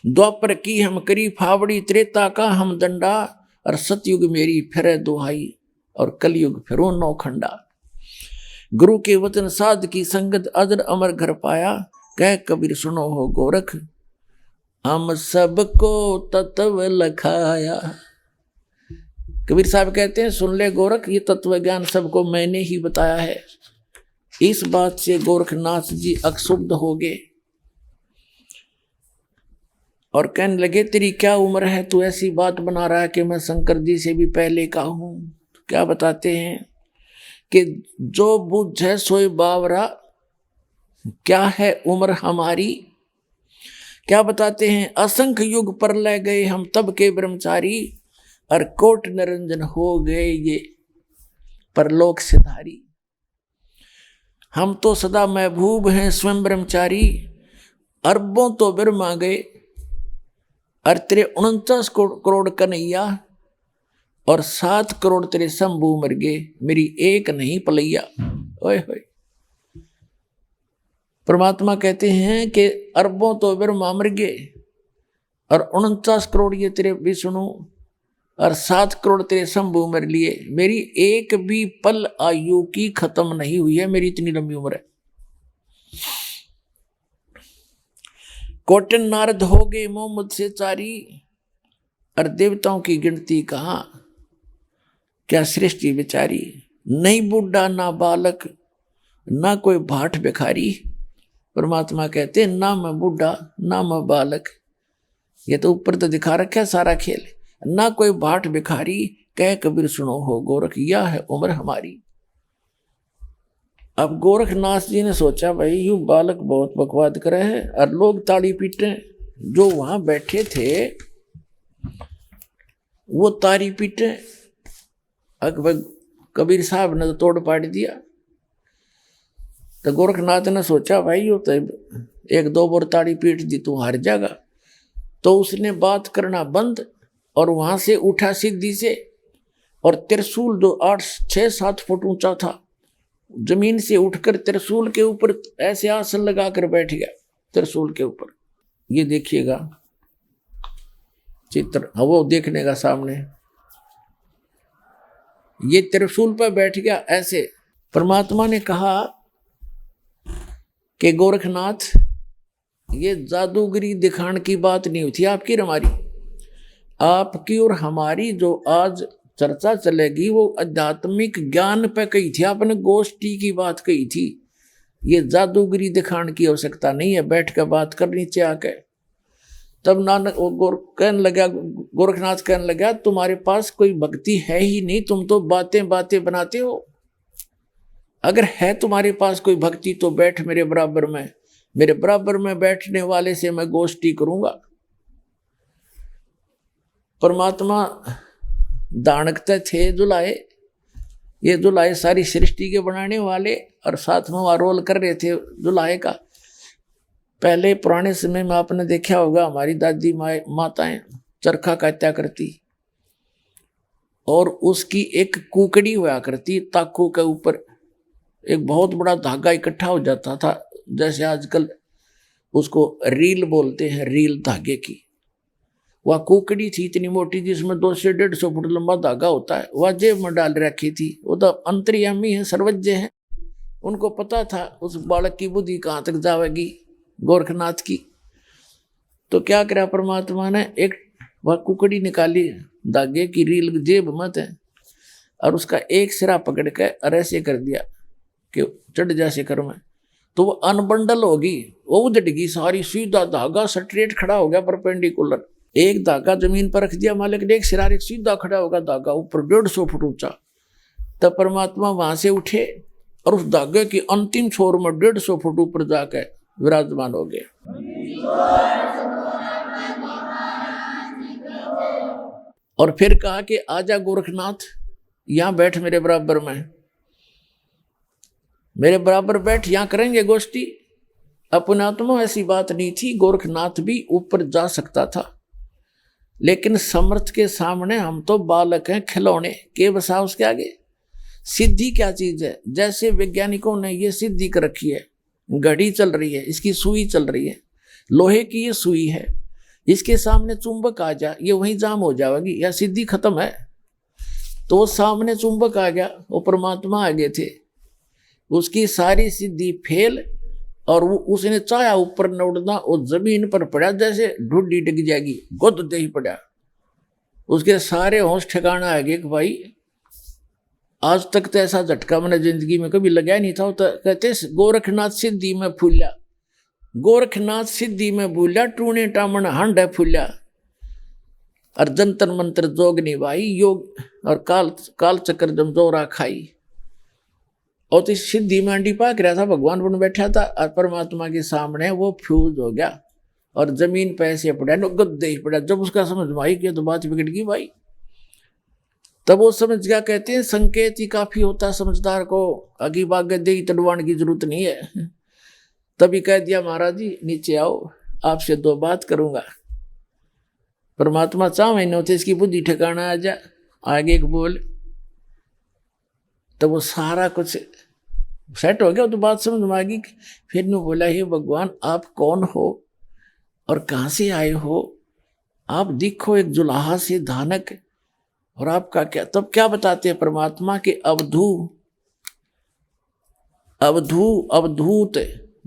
द्वापर की हम करी फावड़ी, त्रेता का हम दंडा, और सतयुग मेरी फिर दुहाई, और कलयुग फिरो नौखंडा। गुरु के वचन साध की संगत अजर अमर घर पाया। कह कबीर सुनो हो गोरख, हम सबको तत्व लखाया। कबीर साहब कहते हैं सुन ले गोरख, ये तत्व ज्ञान सबको मैंने ही बताया है। इस बात से गोरखनाथ जी अक्षुब्ध हो गए और कहने लगे तेरी क्या उम्र है, तू ऐसी बात बना रहा है कि मैं शंकर जी से भी पहले का हूं। क्या बताते हैं कि जो बुझे सोई बावरा, क्या है उम्र हमारी। क्या बताते हैं असंख्य युग पर ले गए हम तब के ब्रह्मचारी, और कोट निरंजन हो गए ये परलोक सिधारी। हम तो सदा महबूब हैं स्वयं ब्रह्मचारी, अरबों तो ब्रह्मा गए, और तेरे 49 करोड़ कन्हैया, और 7 करोड़ तेरे शंभू मर गए, मेरी एक नहीं पलैया। ओए होए, परमात्मा कहते हैं कि अरबों तो ब्रह्मा मर गए, और 49 करोड़ ये तेरे विष्णु, और 7 करोड़ तेरे शंभू मर लिए, मेरी एक भी पल आयु की खत्म नहीं हुई है, मेरी इतनी लंबी उम्र है। कोटन नारद हो गए मोहम्मद से चारी, और देवताओं की गिनती कहाँ, क्या सृष्टि बेचारी। नहीं बूढ़ा ना बालक, ना कोई भाट भिखारी। परमात्मा कहते हैं ना मैं बूढ़ा ना मैं बालक, ये तो ऊपर तो दिखा रखा है सारा खेल। ना कोई भाट भिखारी, कह कबीर सुनो हो गोरख, यह है उम्र हमारी। अब गोरखनाथ जी ने सोचा भाई यू बालक बहुत बकवाद करे है, और लोग ताली पीटे। जो वहां बैठे थे वो ताली पीटे। अकबर कबीर साहब ने तो तोड़ पाड़ दिया। तो गोरखनाथ ने सोचा भाई यू तो 1-2 बार ताली पीट दी तू हार जाएगा। तो उसने बात करना बंद, और वहां से उठा सिद्धि से, और त्रिशूल जो 8-6-7 फुट ऊंचा था, जमीन से उठकर त्रिशूल के ऊपर ऐसे आसन लगाकर बैठ गया। त्रिशूल के ऊपर ये देखिएगा चित्र, वो देखने का सामने, ये त्रिशूल पर बैठ गया ऐसे। परमात्मा ने कहा कि गोरखनाथ, ये जादूगरी दिखाने की बात नहीं हुई थी आपकी और हमारी। आपकी और हमारी जो आज चर्चा चलेगी वो आध्यात्मिक ज्ञान पे कही थी, आपने गोष्ठी की बात कही थी। ये जादूगरी दिखाने की आवश्यकता नहीं है, बैठ कर बात करनी चाहिए आके। तब नानक कहने लगा, गोरखनाथ कहने लगा तुम्हारे पास कोई भक्ति है ही नहीं, तुम तो बातें बातें बनाते हो। अगर है तुम्हारे पास कोई भक्ति तो बैठ मेरे बराबर में, मेरे बराबर में बैठने वाले से मैं गोष्ठी करूंगा। परमात्मा दानकते थे जुलाए, ये जुलाए सारी सृष्टि के बनाने वाले, और साथ में वहाँ रोल कर रहे थे जुलाए का। पहले पुराने समय में आपने देखा होगा हमारी दादी माताएं चरखा काटा करती, और उसकी एक कुकड़ी हुआ करती, ताकू के ऊपर एक बहुत बड़ा धागा इकट्ठा हो जाता था, जैसे आजकल उसको रील बोलते हैं, रील धागे की। वह कुकड़ी थी इतनी मोटी जिसमें 200 से 150 फुट लंबा धागा होता है, वह जेब में डाल रखी थी। वो तो अंतर्यामी है, सर्वज्ञ है, उनको पता था उस बालक की बुद्धि कहाँ तक जाएगी गोरखनाथ की। तो क्या करा परमात्मा ने, एक वह कुकड़ी निकाली धागे की रील जेब में थे, और उसका एक सिरा पकड़ के और ऐसे कर दिया कि चढ़ जा शिखर में। तो वो अनबंडल होगी, वो उधड़गी सारी, सीधा धागा स्ट्रेट खड़ा हो गया परपेंडिकुलर। एक धागा जमीन पर रख दिया मालिक ने, एक सिरा एक सीधा खड़ा होगा धागा ऊपर 150 फुट ऊंचा। तब परमात्मा वहां से उठे और उस धागे की अंतिम छोर में 150 फुट ऊपर जाकर विराजमान हो गए। और फिर कहा कि आजा गोरखनाथ, यहां बैठ मेरे बराबर में, मेरे बराबर बैठ, यहां करेंगे गोष्ठी। अपने आत्मा ऐसी बात नहीं थी, गोरखनाथ भी ऊपर जा सकता था, लेकिन समर्थ के सामने हम तो बालक हैं, खिलौने के बसा उसके आगे। सिद्धि क्या चीज है? जैसे वैज्ञानिकों ने ये सिद्धि कर रखी है, घड़ी चल रही है, इसकी सुई चल रही है, लोहे की ये सुई है, इसके सामने चुंबक आ जा, ये वहीं जाम हो जाएगी, या सिद्धि खत्म है। तो सामने चुंबक आ गया, वो परमात्मा आ गए थे। उसकी सारी सिद्धि फेल, और वो उसने चाहा ऊपर न उड़ना, वो जमीन पर पड़ा जैसे ढूंढी डिग जाएगी, गुद दे ही पड़ा। उसके सारे होश ठिकाना आ गए कि भाई आज तक तो ऐसा झटका मैंने जिंदगी में कभी लगाया नहीं था। तो कहते गोरखनाथ सिद्धि में फूल्या, गोरखनाथ सिद्धि में भूल्या, टूने टामन हंड है फूल्या। और जंतर मंत्र जोग निभाई, योग और काल चक्र जम जोरा खाई। और तो इस सिद्धि में अंडी पाक रहा था, भगवान बन बैठा था और परमात्मा के सामने वो फ्यूज हो गया और जमीन पे ऐसे पड़ा, गद्दे ही पड़ा। जब उसका समझ में आई कि तो बात बिगड़ गई भाई, तब वो समझ गया। कहते हैं संकेत ही काफी होता है समझदार को, आगे बागे दे तड़वान की जरूरत नहीं है। तभी कह दिया महाराज जी नीचे आओ, आपसे 2 बात करूंगा। परमात्मा चाह महीने होते इसकी बुद्धि ठिकाना आ जा, आगे एक बोल, तो वो सारा कुछ सेट हो गया। तो बात समझ में आ गई। फिर ने बोला हे भगवान आप कौन हो और कहाँ से आए हो? आप दिखो एक जुलाहा से धानक, और आपका क्या? तब क्या बताते हैं परमात्मा के अवधूत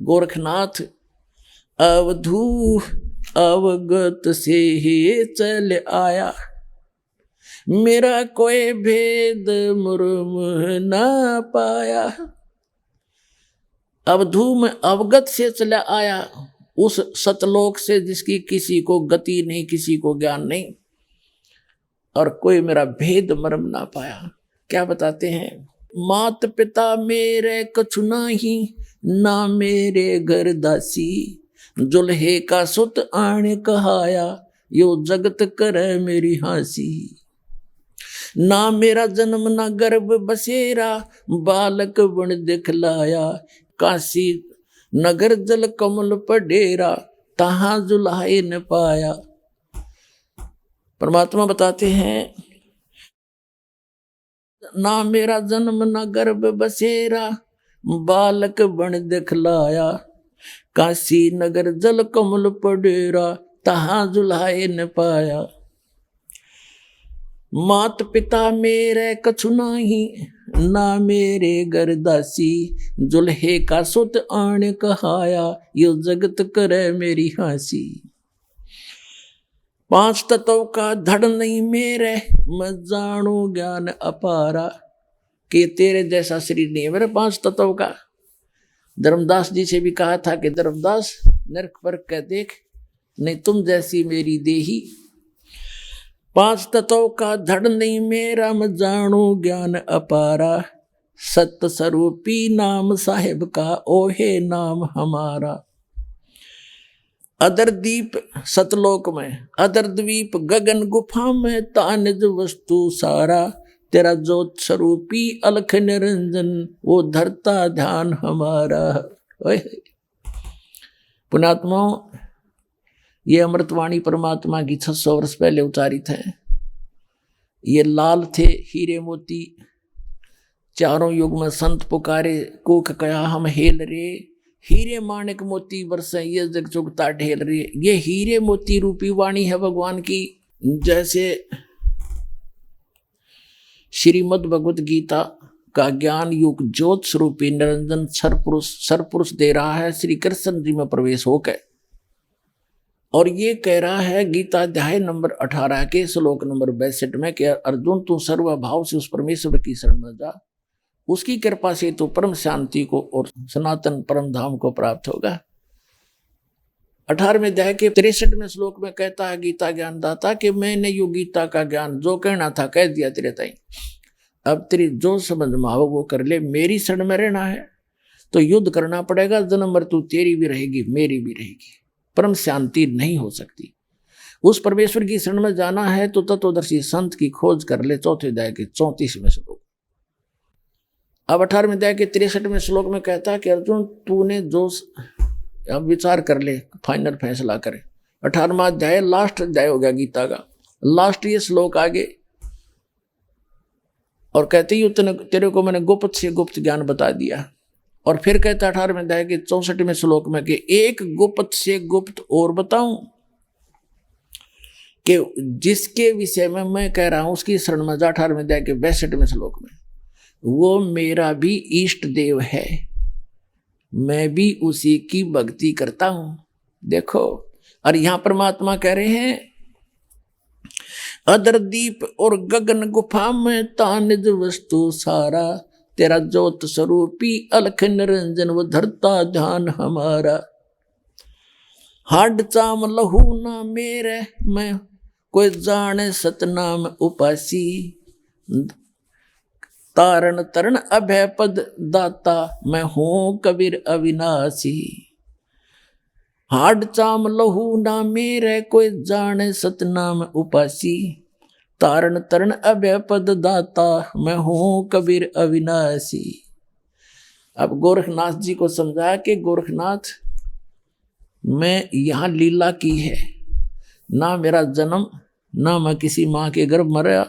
गोरखनाथ, अवधू अवगत से ही चल आया, मेरा कोई भेद मुर्म ना पाया। अवधू में अवगत से चला आया, उस सतलोक से जिसकी किसी को गति नहीं, किसी को ज्ञान नहीं, और कोई मेरा भेद मर्म ना पाया। क्या बताते हैं? मात पिता मेरे कछु नाही, ना मेरे घर दासी, जुल्हे का सुत आने कहाया, यो जगत करे मेरी हासी। ना मेरा जन्म ना गर्भ बसेरा, बालक बन दिखलाया, काशी नगर जल कमल पर डेरा, तहां जुल्हाए न पाया। परमात्मा बताते हैं ना मेरा जन्म ना गर्भ बसेरा, बालक बन दिखलाया, काशी नगर जल कमल पर डेरा, तहां जुल्हाए न पाया। मात पिता मेरे कछु नाही, ना मेरे घर दासी, जुल्हे का सुत आने कहाया, यो जगत करे मेरी हासी। 5 तत्व का धड़ नहीं मेरे, मैं जानू ज्ञान अपारा, कि तेरे जैसा शरीर नहीं है मेरे 5 तत्व का। धर्मदास जी से भी कहा था कि धर्मदास नरक पर कह देख, नहीं तुम जैसी मेरी देही। 5 तत्व का धड़ नहीं मेरा, मैं जानू ज्ञान अपारा, सत्य स्वरूपी नाम साहिब का, ओहे नाम हमारा। अदर दीप सतलोक में, अदर द्वीप गगन गुफा में, तानिज वस्तु सारा, तेरा ज्योत स्वरूपी अलख निरंजन, वो धरता ध्यान हमारा। पुण्यात्माओं, ये अमृतवाणी परमात्मा की 600 वर्ष पहले उच्चारित है। ये लाल थे हीरे मोती, चारों युग में संत पुकारे, कोक कया हम हेल रे, हीरे माणिक मोती बरसे ये जग चुगता ढेल रे। ये हीरे मोती रूपी वाणी है भगवान की। जैसे श्रीमद् भगवत गीता का ज्ञान युग ज्योत स्वरूपी निरंजन सरपुरुष दे रहा है श्री कृष्ण जी में प्रवेश होकर, और ये कह रहा है गीता अध्याय नंबर 18 के श्लोक नंबर 62 में कि अर्जुन तू सर्वभाव से उस परमेश्वर की शरण में जा, उसकी कृपा से तो परम शांति को और सनातन परम धाम को प्राप्त होगा। 18वें अध्याय के 63वें श्लोक में कहता है गीता ज्ञानदाता कि मैंने यो गीता का ज्ञान जो कहना था कह दिया तेरे ताई, अब तेरी जो समझ में आओ वो कर ले। मेरी शरण में रहना है तो युद्ध करना पड़ेगा, जन्म मृत्यु तेरी भी रहेगी मेरी भी रहेगी, परम शांति नहीं हो सकती। उस परमेश्वर की शरण में जाना है तो तत्वदर्शी संत की खोज कर ले। 4थे अध्याय के 34वें श्लोक। अब 18वें अध्याय के 63वें श्लोक में कहता है कि अर्जुन तूने जो, अब विचार कर ले, फाइनल फैसला करे। 18वां अध्याय लास्ट अध्याय हो गया गीता का, लास्ट ये श्लोक आगे, और कहते ही तेरे को मैंने गुप्त से गुप्त ज्ञान बता दिया। और फिर कहता 18वें अध्याय के 64वें श्लोक में कि एक गुप्त से गुप्त और बताऊं, कि जिसके विषय में मैं कह रहा हूं उसकी शरण में जा। 18वें अध्याय के 62वें श्लोक में वो मेरा भी इष्ट देव है, मैं भी उसी की भक्ति करता हूं। देखो, और यहां परमात्मा कह रहे हैं, अदर दीप और गगन गुफा में तानिज वस्तु सारा, तेरा ज्योत स्वरूपी अलख निरंजन वो धरता ध्यान हमारा। हाड चाम लहू ना मेरे मैं कोई जाने सतनाम उपासी, तारण तरण अभय पद दाता मैं हूं कबीर अविनाशी। हाड चाम लहू ना मेरे कोई जाने सतनाम उपासी, तारण तरण अभय पद दाता मैं हूं कबीर अविनाशी। अब गोरखनाथ जी को समझा कि गोरखनाथ, मैं यहाँ लीला की है, ना मेरा जन्म, ना मैं किसी माँ के गर्भ मरा,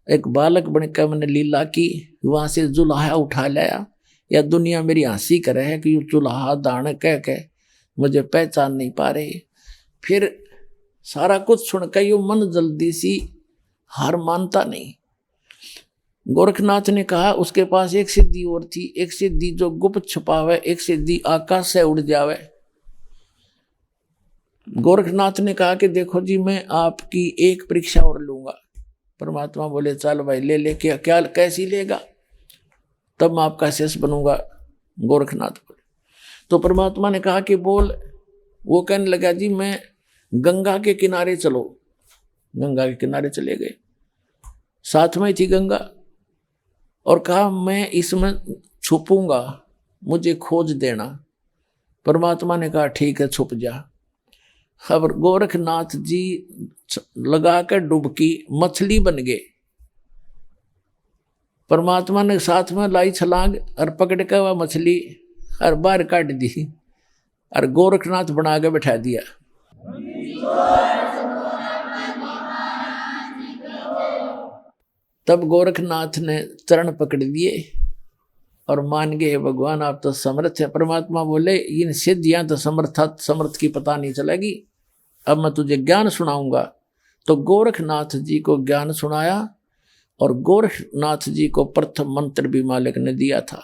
एक बालक बनकर मैंने लीला की, वहाँ से जुलाहा उठा लाया। या दुनिया मेरी हंसी करे है कि जुलाहा दान कह के मुझे पहचान नहीं पा रहे। फिर सारा कुछ सुनकर यो मन जल्दी सी हार मानता नहीं। गोरखनाथ ने कहा उसके पास एक सिद्धि और थी, एक सिद्धि जो गुप्त छुपावे, एक सिद्धि आकाश से उड़ जावे। गोरखनाथ ने कहा कि देखो जी, मैं आपकी एक परीक्षा और लूंगा। परमात्मा बोले चल भाई ले ले, क्या कैसी लेगा, तब मैं आपका शेष बनूंगा। गोरखनाथ बोले, तो परमात्मा ने कहा कि बोल। वो कहने लगा जी मैं गंगा के किनारे चलो। गंगा के किनारे चले गए, साथ में थी गंगा, और कहा मैं इसमें छुपूंगा, मुझे खोज देना। परमात्मा ने कहा ठीक है छुप जा। अब गोरखनाथ जी लगाकर डुबकी मछली बन गए। परमात्मा ने साथ में लाई छलांग और पकड़ कर वह मछली और बाहर काट दी और गोरखनाथ बना के बैठा दिया। तब गोरखनाथ ने चरण पकड़ लिए और मान गए, भगवान आप तो समर्थ है। परमात्मा बोले इन सिद्धियां तो समर्थ की पता नहीं चलेगी, अब मैं तुझे ज्ञान सुनाऊंगा। तो गोरखनाथ जी को ज्ञान सुनाया, और गोरखनाथ जी को प्रथम मंत्र भी मालिक ने दिया था,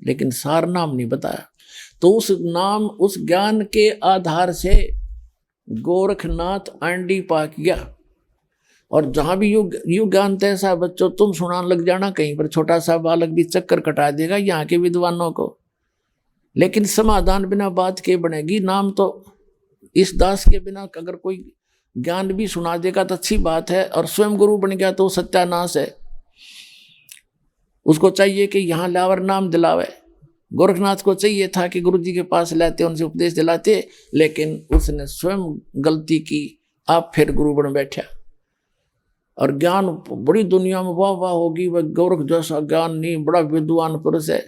लेकिन सार नाम नहीं बताया। तो उस नाम, उस ज्ञान के आधार से गोरखनाथ आंडी पाक गया। और जहां भी यू ज्ञान तैसा बच्चों तुम सुनाने लग जाना, कहीं पर छोटा सा बालक भी चक्कर कटा देगा यहाँ के विद्वानों को। लेकिन समाधान बिना बात के बनेगी। नाम तो इस दास के बिना अगर कोई ज्ञान भी सुना देगा तो अच्छी बात है, और स्वयं गुरु बन गया तो सत्यानाश है। उसको चाहिए कि यहाँ लावर नाम दिलावे। गोरखनाथ को चाहिए था कि गुरु जी के पास लाते, उनसे उपदेश दिलाते, लेकिन उसने स्वयं गलती की, आप फिर गुरु बन बैठा। और ज्ञान बड़ी दुनिया में वाह वाह होगी, वह गोरख जैसा ज्ञान नहीं, बड़ा विद्वान पुरुष है।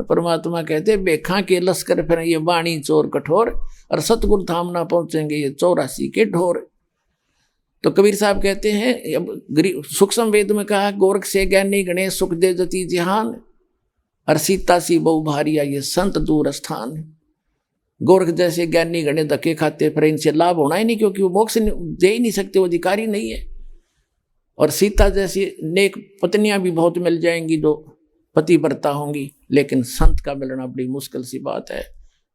परमात्मा कहते बेखा के लश्कर फिर ये वाणी चोर कठोर, और सतगुरु धाम ना पहुंचेंगे ये 84 के ढोर। तो कबीर साहब कहते हैं, सूक्ष्म वेद में कहा गोरख से ज्ञानी गणेश सुख दे जति जिहान, और सीता सी बहु भारिया ये संत दूर स्थान। गोरख जैसे ज्ञानी गणे धक्के खाते, फिर इनसे लाभ होना ही नहीं, क्योंकि वो मोक्ष दे ही नहीं सकते, वो अधिकारी नहीं है। और सीता जैसी नेक पत्नियां भी बहुत मिल जाएंगी जो पतिव्रता होंगी, लेकिन संत का मिलना बड़ी मुश्किल सी बात है।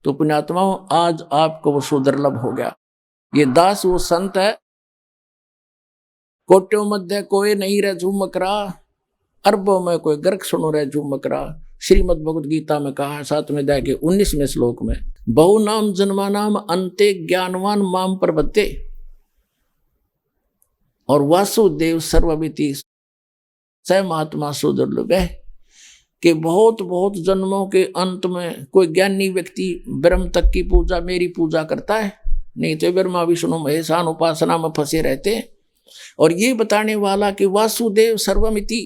तो पुण्यात्माओं, आज आपको वो सुदुर्लभ हो गया। ये दास वो संत है, कोट्यों मध्य कोई नहीं रह झूमकरा, अरबों में कोई गर्क सुनो रह झूमकरा। श्रीमद् भगवद गीता में कहा 7वें अध्याय के 19वें श्लोक में, बहु नाम जन्मा नाम अंते ज्ञानवान माम प्रपत्ते, और वासुदेव सर्वमिति स महात्मा सुदुर्लभ है। कि बहुत बहुत जन्मों के अंत में कोई ज्ञानी व्यक्ति ब्रह्म तक की पूजा, मेरी पूजा करता है, नहीं तो ब्रह्मा विष्णु महेशान उपासना में फंसे रहते हैं। और ये बताने वाला कि वासुदेव सर्वमिति,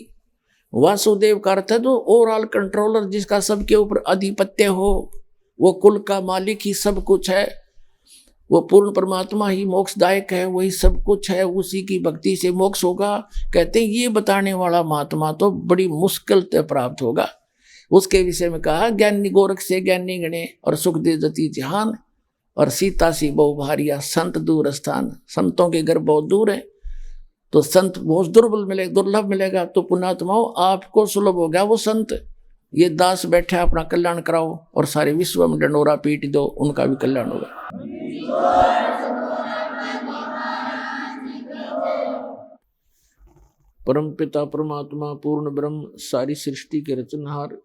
वासुदेव का अर्थ है जो ओवरऑल कंट्रोलर, जिसका सबके ऊपर आधिपत्य हो, वो कुल का मालिक ही सब कुछ है, वो पूर्ण परमात्मा ही मोक्षदायक है, वही सब कुछ है, उसी की भक्ति से मोक्ष होगा। कहते हैं ये बताने वाला महात्मा तो बड़ी मुश्किल से प्राप्त होगा। उसके विषय में कहा ज्ञानी गोरख से ज्ञानी गणे, और सुख दे जति जहान, और सीता सी बहु भारिया संत दूर स्थान। संतों के घर बहुत दूर है, तो संत बहुत दुर्लभ मिलेगा। तो पुण्यात्माओं, आपको सुलभ हो गया वो संत। ये दास बैठे अपना कल्याण कराओ और सारे विश्व में डंडोरा पीट दो, उनका भी कल्याण होगा। परम पिता परमात्मा पूर्ण ब्रह्म सारी सृष्टि के रचनहार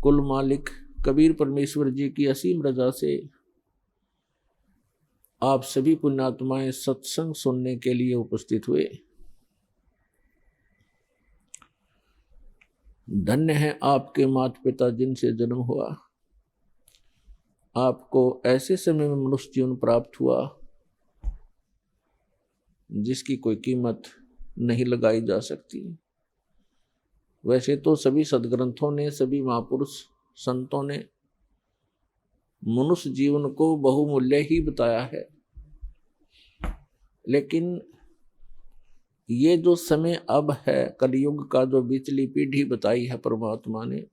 कुल मालिक कबीर परमेश्वर जी की असीम रजा से आप सभी पुण्यात्माएं सत्संग सुनने के लिए उपस्थित हुए। धन्य है आपके माता पिता जिनसे जन्म हुआ। आपको ऐसे समय में मनुष्य जीवन प्राप्त हुआ जिसकी कोई कीमत नहीं लगाई जा सकती। वैसे तो सभी सद्ग्रंथों ने, सभी महापुरुष संतों ने मनुष्य जीवन को बहुमूल्य ही बताया है, लेकिन ये जो समय अब है कलयुग का, जो बीचली पीढ़ी बताई है परमात्मा ने,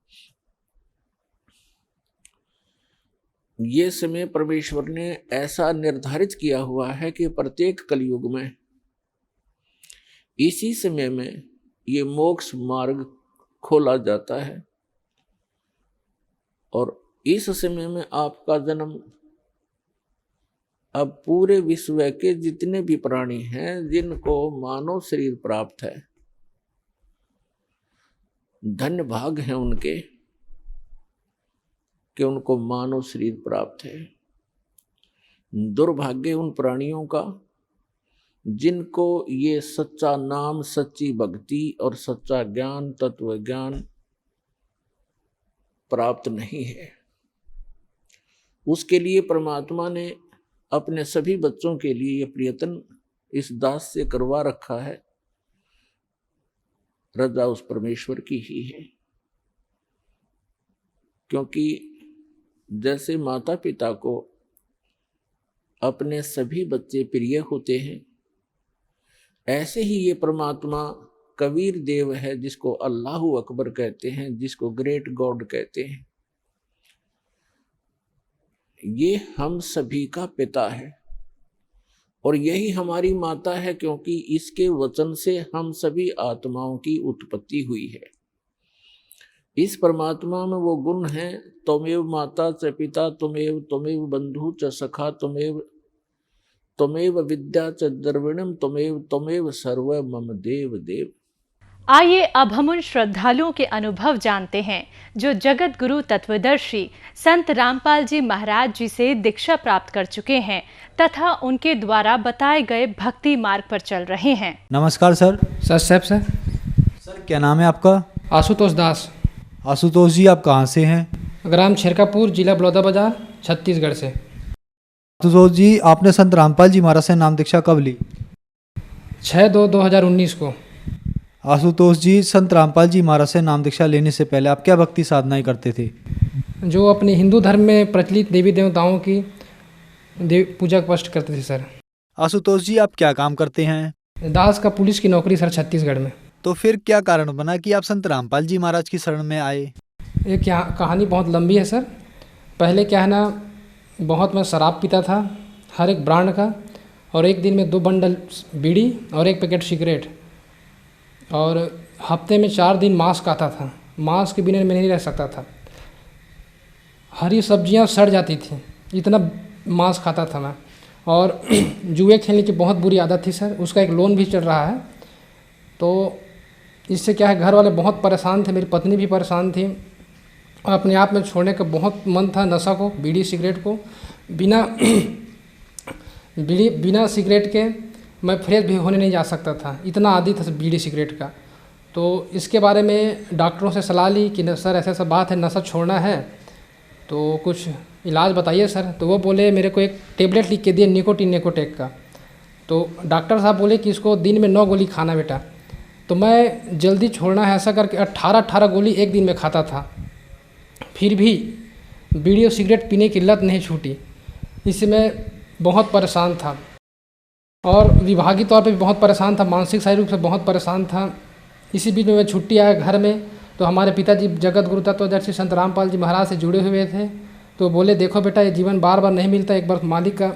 ये समय परमेश्वर ने ऐसा निर्धारित किया हुआ है कि प्रत्येक कलयुग में इसी समय में ये मोक्ष मार्ग खोला जाता है। और इस समय में आपका जन्म अब पूरे विश्व के जितने भी प्राणी हैं जिनको मानव शरीर प्राप्त है, धन्य भाग हैं उनके कि उनको मानव शरीर प्राप्त है। दुर्भाग्य उन प्राणियों का जिनको ये सच्चा नाम, सच्ची भक्ति और सच्चा ज्ञान, तत्व ज्ञान प्राप्त नहीं है। उसके लिए परमात्मा ने अपने सभी बच्चों के लिए ये प्रयत्न इस दास से करवा रखा है। रजा उस परमेश्वर की ही है, क्योंकि जैसे माता पिता को अपने सभी बच्चे प्रिय होते हैं, ऐसे ही ये परमात्मा कबीर देव है जिसको अल्लाहु अकबर कहते हैं, जिसको ग्रेट गॉड कहते हैं। ये हम सभी का पिता है और यही हमारी माता है, क्योंकि इसके वचन से हम सभी आत्माओं की उत्पत्ति हुई है। इस परमात्मा में वो गुण हैं, त्वमेव माता च पिता त्वमेव बंधु च सखा त्वमेव विद्या च द्रविणम त्वमेव सर्व मम देव देव। आइए अब हम उन श्रद्धालुओं के अनुभव जानते हैं जो जगत गुरु तत्वदर्शी संत रामपाल जी महाराज जी से दीक्षा प्राप्त कर चुके हैं तथा उनके द्वारा बताए गए भक्ति मार्ग पर चल रहे हैं। नमस्कार सर। सर सर क्या नाम है आपका? आशुतोष दास। आशुतोष जी, आप कहाँ से हैं? ग्राम छिरकापुर, जिला बलौदाबाजार, छत्तीसगढ़ से। आशुतोष जी, आपने संत रामपाल जी महाराज से नाम दीक्षा कब ली? 6/2/2019 को। आशुतोष जी, संत रामपाल जी महाराज से नाम दीक्षा लेने से पहले आप क्या भक्ति साधनाएं करते थे? जो अपने हिंदू धर्म में प्रचलित देवी देवताओं की पूजा कष्ट करते थे सर। आशुतोष जी, आप क्या काम करते हैं? दास का पुलिस की नौकरी सर, छत्तीसगढ़ में। तो फिर क्या कारण बना कि आप संत रामपाल जी महाराज की शरण में आए? ये क्या कहानी बहुत लंबी है सर। पहले क्या है ना, बहुत मैं शराब पीता था हर एक ब्रांड का, और एक दिन में 2 बंडल बीड़ी और 1 पैकेट सिगरेट, और हफ्ते में 4 दिन मांस खाता था। मांस के बिना मैं नहीं रह सकता था। हरी सब्जियां सड़ जाती थी, इतना मांस खाता था मैं। और जुए खेलने की बहुत बुरी आदत थी सर, उसका एक लोन भी चल रहा है। तो इससे क्या है, घर वाले बहुत परेशान थे, मेरी पत्नी भी परेशान थी, और अपने आप में छोड़ने का बहुत मन था नशा को, बीड़ी सिगरेट को। बिना सिगरेट के मैं फ्रेश भी होने नहीं जा सकता था, इतना आदी था बीड़ी सिगरेट का। तो इसके बारे में डॉक्टरों से सलाह ली कि सर ऐसा बात है, नशा छोड़ना है तो कुछ इलाज बताइए सर। तो वो बोले, मेरे को एक टेबलेट लिख के दिए निकोटीन नेकोटेक का। तो डॉक्टर साहब बोले कि इसको दिन में 9 गोली खाना बेटा। तो मैं जल्दी छोड़ना है ऐसा करके 18 गोली एक दिन में खाता था, फिर भी बीड़ी और सिगरेट पीने की लत नहीं छूटी। इससे मैं बहुत परेशान था, और विभागीय तौर पे भी बहुत परेशान था, मानसिक शारीरिक रूप से बहुत परेशान था। इसी बीच में मैं छुट्टी आया घर में, तो हमारे पिताजी जगत गुरु तत्वदर्शी संत रामपाल जी महाराज से जुड़े हुए थे। तो बोले, देखो बेटा, ये जीवन बार बार नहीं मिलता, एक बार मालिक का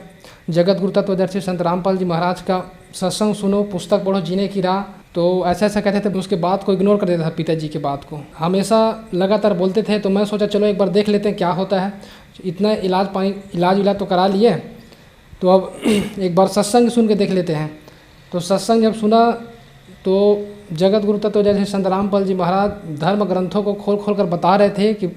जगत गुरु तत्वदर्शी संत रामपाल जी महाराज का सत्संग सुनो, पुस्तक पढ़ो, जीने की राह। तो ऐसा ऐसा कहते थे, उसके बात को इग्नोर कर देता था, पिताजी की बात को हमेशा लगातार बोलते थे। तो मैं सोचा चलो एक बार देख लेते हैं क्या होता है। इतना इलाज तो करा लिए, तो अब एक बार सत्संग सुन के देख लेते हैं। तो सत्संग जब सुना तो जगत गुरु तत्वदर्शी संत रामपाल जी महाराज धर्म ग्रंथों को खोल खोल कर बता रहे थे कि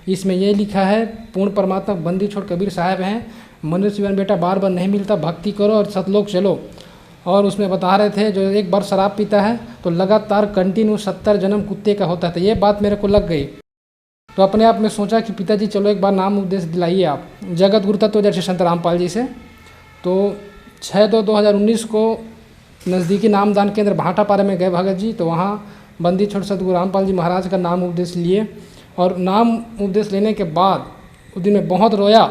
इसमें ये लिखा है, पूर्ण परमात्मा बंदी छोड़ कबीर साहब हैं, मनुष्य जीवन बेटा बार बार नहीं मिलता, भक्ति करो और सतलोक चलो। और उसमें बता रहे थे जो एक बार शराब पीता है तो लगातार कंटिन्यू 70 जन्म कुत्ते का होता था। ये बात मेरे को लग गई। तो अपने आप में सोचा कि पिताजी चलो एक बार नाम उपदेश दिलाइए आप जगत गुरु तत्वदर्शी संत रामपाल जी से। तो 6/2/2019 को नज़दीकी नामदान केंद्र भाटापारा में गए भगत जी। तो वहाँ बंदी छोड़ सतगुरु रामपाल जी महाराज का नाम उपदेश लिए। और नाम उपदेश लेने के बाद उस दिन में बहुत रोया।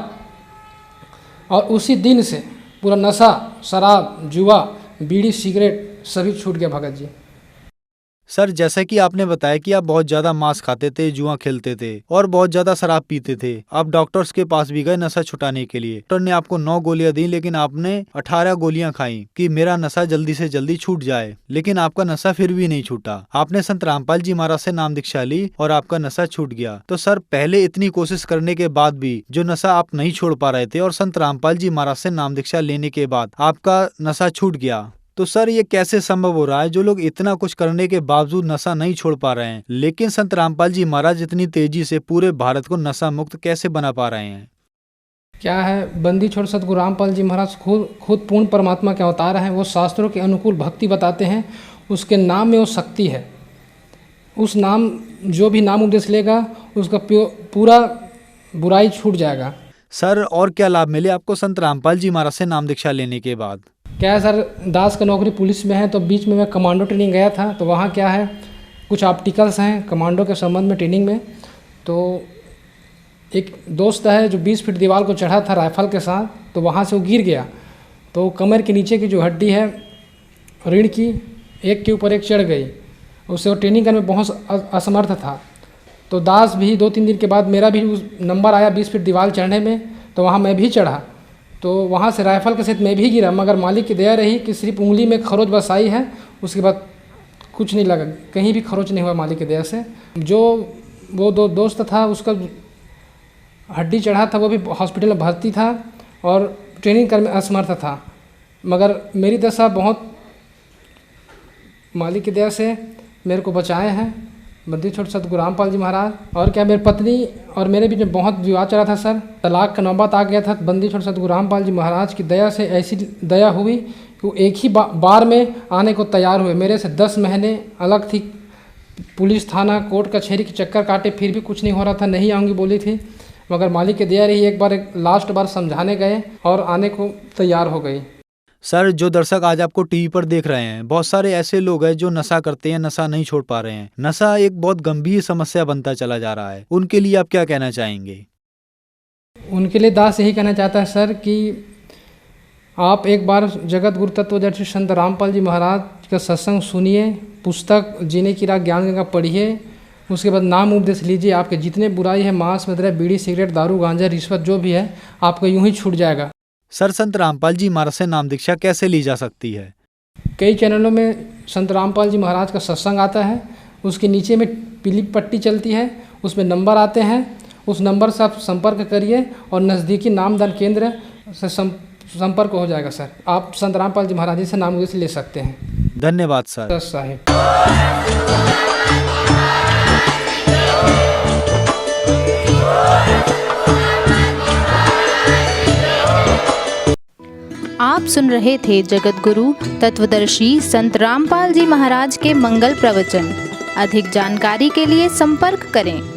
और उसी दिन से पूरा नशा, शराब, जुआ, बीड़ी, सिगरेट सभी छूट गया भगत जी। सर, जैसा कि आपने बताया कि आप बहुत ज्यादा मांस खाते थे, जुआ खेलते थे और बहुत ज्यादा शराब पीते थे। आप डॉक्टर्स के पास भी गए नशा छुटाने के लिए। डॉक्टर ने आपको 9 गोलियां दी, लेकिन आपने 18 गोलियां खाई कि मेरा नशा जल्दी से जल्दी छूट जाए। लेकिन आपका नशा फिर भी नहीं छूटा। आपने संत रामपाल जी महाराज से नाम दीक्षा ली और आपका नशा छूट गया। तो सर, पहले इतनी कोशिश करने के बाद भी जो नशा आप नहीं छोड़ पा रहे थे और संत रामपाल जी महाराज से नाम दीक्षा लेने के बाद आपका नशा छूट गया, तो सर ये कैसे संभव हो रहा है? जो लोग इतना कुछ करने के बावजूद नशा नहीं छोड़ पा रहे हैं, लेकिन संत रामपाल जी महाराज इतनी तेजी से पूरे भारत को नशा मुक्त कैसे बना पा रहे हैं? क्या है, बंदी छोड़ सतगुरु रामपाल जी महाराज खुद पूर्ण परमात्मा के अवतार हैं। वो शास्त्रों के अनुकूल भक्ति बताते हैं। उसके नाम में वो शक्ति है। उस नाम, जो भी नाम उपदेश लेगा उसका पूरा बुराई छूट जाएगा। सर, और क्या लाभ मिले आपको संत रामपाल जी महाराज से नाम दीक्षा लेने के बाद? क्या है सर, दास का नौकरी पुलिस में है। तो बीच में मैं कमांडो ट्रेनिंग गया था। तो वहाँ क्या है, कुछ ऑप्टिकल्स हैं कमांडो के संबंध में ट्रेनिंग में। तो एक दोस्त है जो 20 फीट दीवार को चढ़ा था राइफल के साथ। तो वहाँ से वो गिर गया। तो कमर के नीचे की जो हड्डी है रीढ़ की, एक के ऊपर एक चढ़ गई। उससे वो ट्रेनिंग करने में बहुत असमर्थ था। तो दास भी 2-3 दिन के बाद मेरा भी उस नंबर आया 20 फीट दीवार चढ़ने में। तो वहाँ मैं भी चढ़ा। तो वहाँ से राइफल के साथ मैं भी गिरा, मगर मालिक की दया रही कि सिर्फ उंगली में खरोच बस आई है। उसके बाद कुछ नहीं लगा, कहीं भी खरोच नहीं हुआ मालिक की दया से। जो वो दोस्त था उसका हड्डी चढ़ा था, वो भी हॉस्पिटल में भर्ती था और ट्रेनिंग करने में असमर्थ था। मगर मेरी दशा बहुत मालिक की दया से मेरे को बचाए हैं बंदी छोड़ सतगुरु रामपाल जी महाराज। और क्या, मेरी पत्नी और मेरे बीच में बहुत विवाद चला था सर। तलाक का नौबत आ गया था। बंदी छोड़ सतगुरु रामपाल जी महाराज की दया से ऐसी दया हुई कि वो एक ही बार में आने को तैयार हुए। मेरे से 10 महीने अलग थी, पुलिस थाना कोर्ट कचहरी के चक्कर काटे, फिर भी कुछ नहीं हो रहा था। नहीं आऊँगी बोली थी, मगर मालिक की दया रही। एक लास्ट बार समझाने गए और आने को तैयार हो गई। सर, जो दर्शक आज आपको टीवी पर देख रहे हैं, बहुत सारे ऐसे लोग हैं जो नशा करते हैं, नशा नहीं छोड़ पा रहे हैं। नशा एक बहुत गंभीर समस्या बनता चला जा रहा है। उनके लिए आप क्या कहना चाहेंगे? उनके लिए दास यही कहना चाहता है सर कि आप एक बार जगत गुरु तत्वदर्शी संत रामपाल जी महाराज का सत्संग सुनिए, पुस्तक जीने की राह ज्ञान गंगा पढ़िए। उसके बाद नाम उपदेश लीजिए। आपके जितने बुराई है, मांस, मदिरा, बीड़ी, सिगरेट, दारू, गांजा, रिश्वत जो भी है, आपका यूं ही छूट जाएगा। सर, संत रामपाल जी महाराज से नाम दीक्षा कैसे ली जा सकती है? कई चैनलों में संत रामपाल जी महाराज का सत्संग आता है। उसके नीचे में पीली पट्टी चलती है, उसमें नंबर आते हैं। उस नंबर से आप संपर्क करिए और नज़दीकी नामदान केंद्र से संपर्क हो जाएगा सर। आप संत रामपाल जी महाराज जी से नाम उपदेश ले सकते हैं। धन्यवाद सर। साहिब। आप सुन रहे थे जगत गुरु तत्वदर्शी संत रामपाल जी महाराज के मंगल प्रवचन। अधिक जानकारी के लिए संपर्क करें।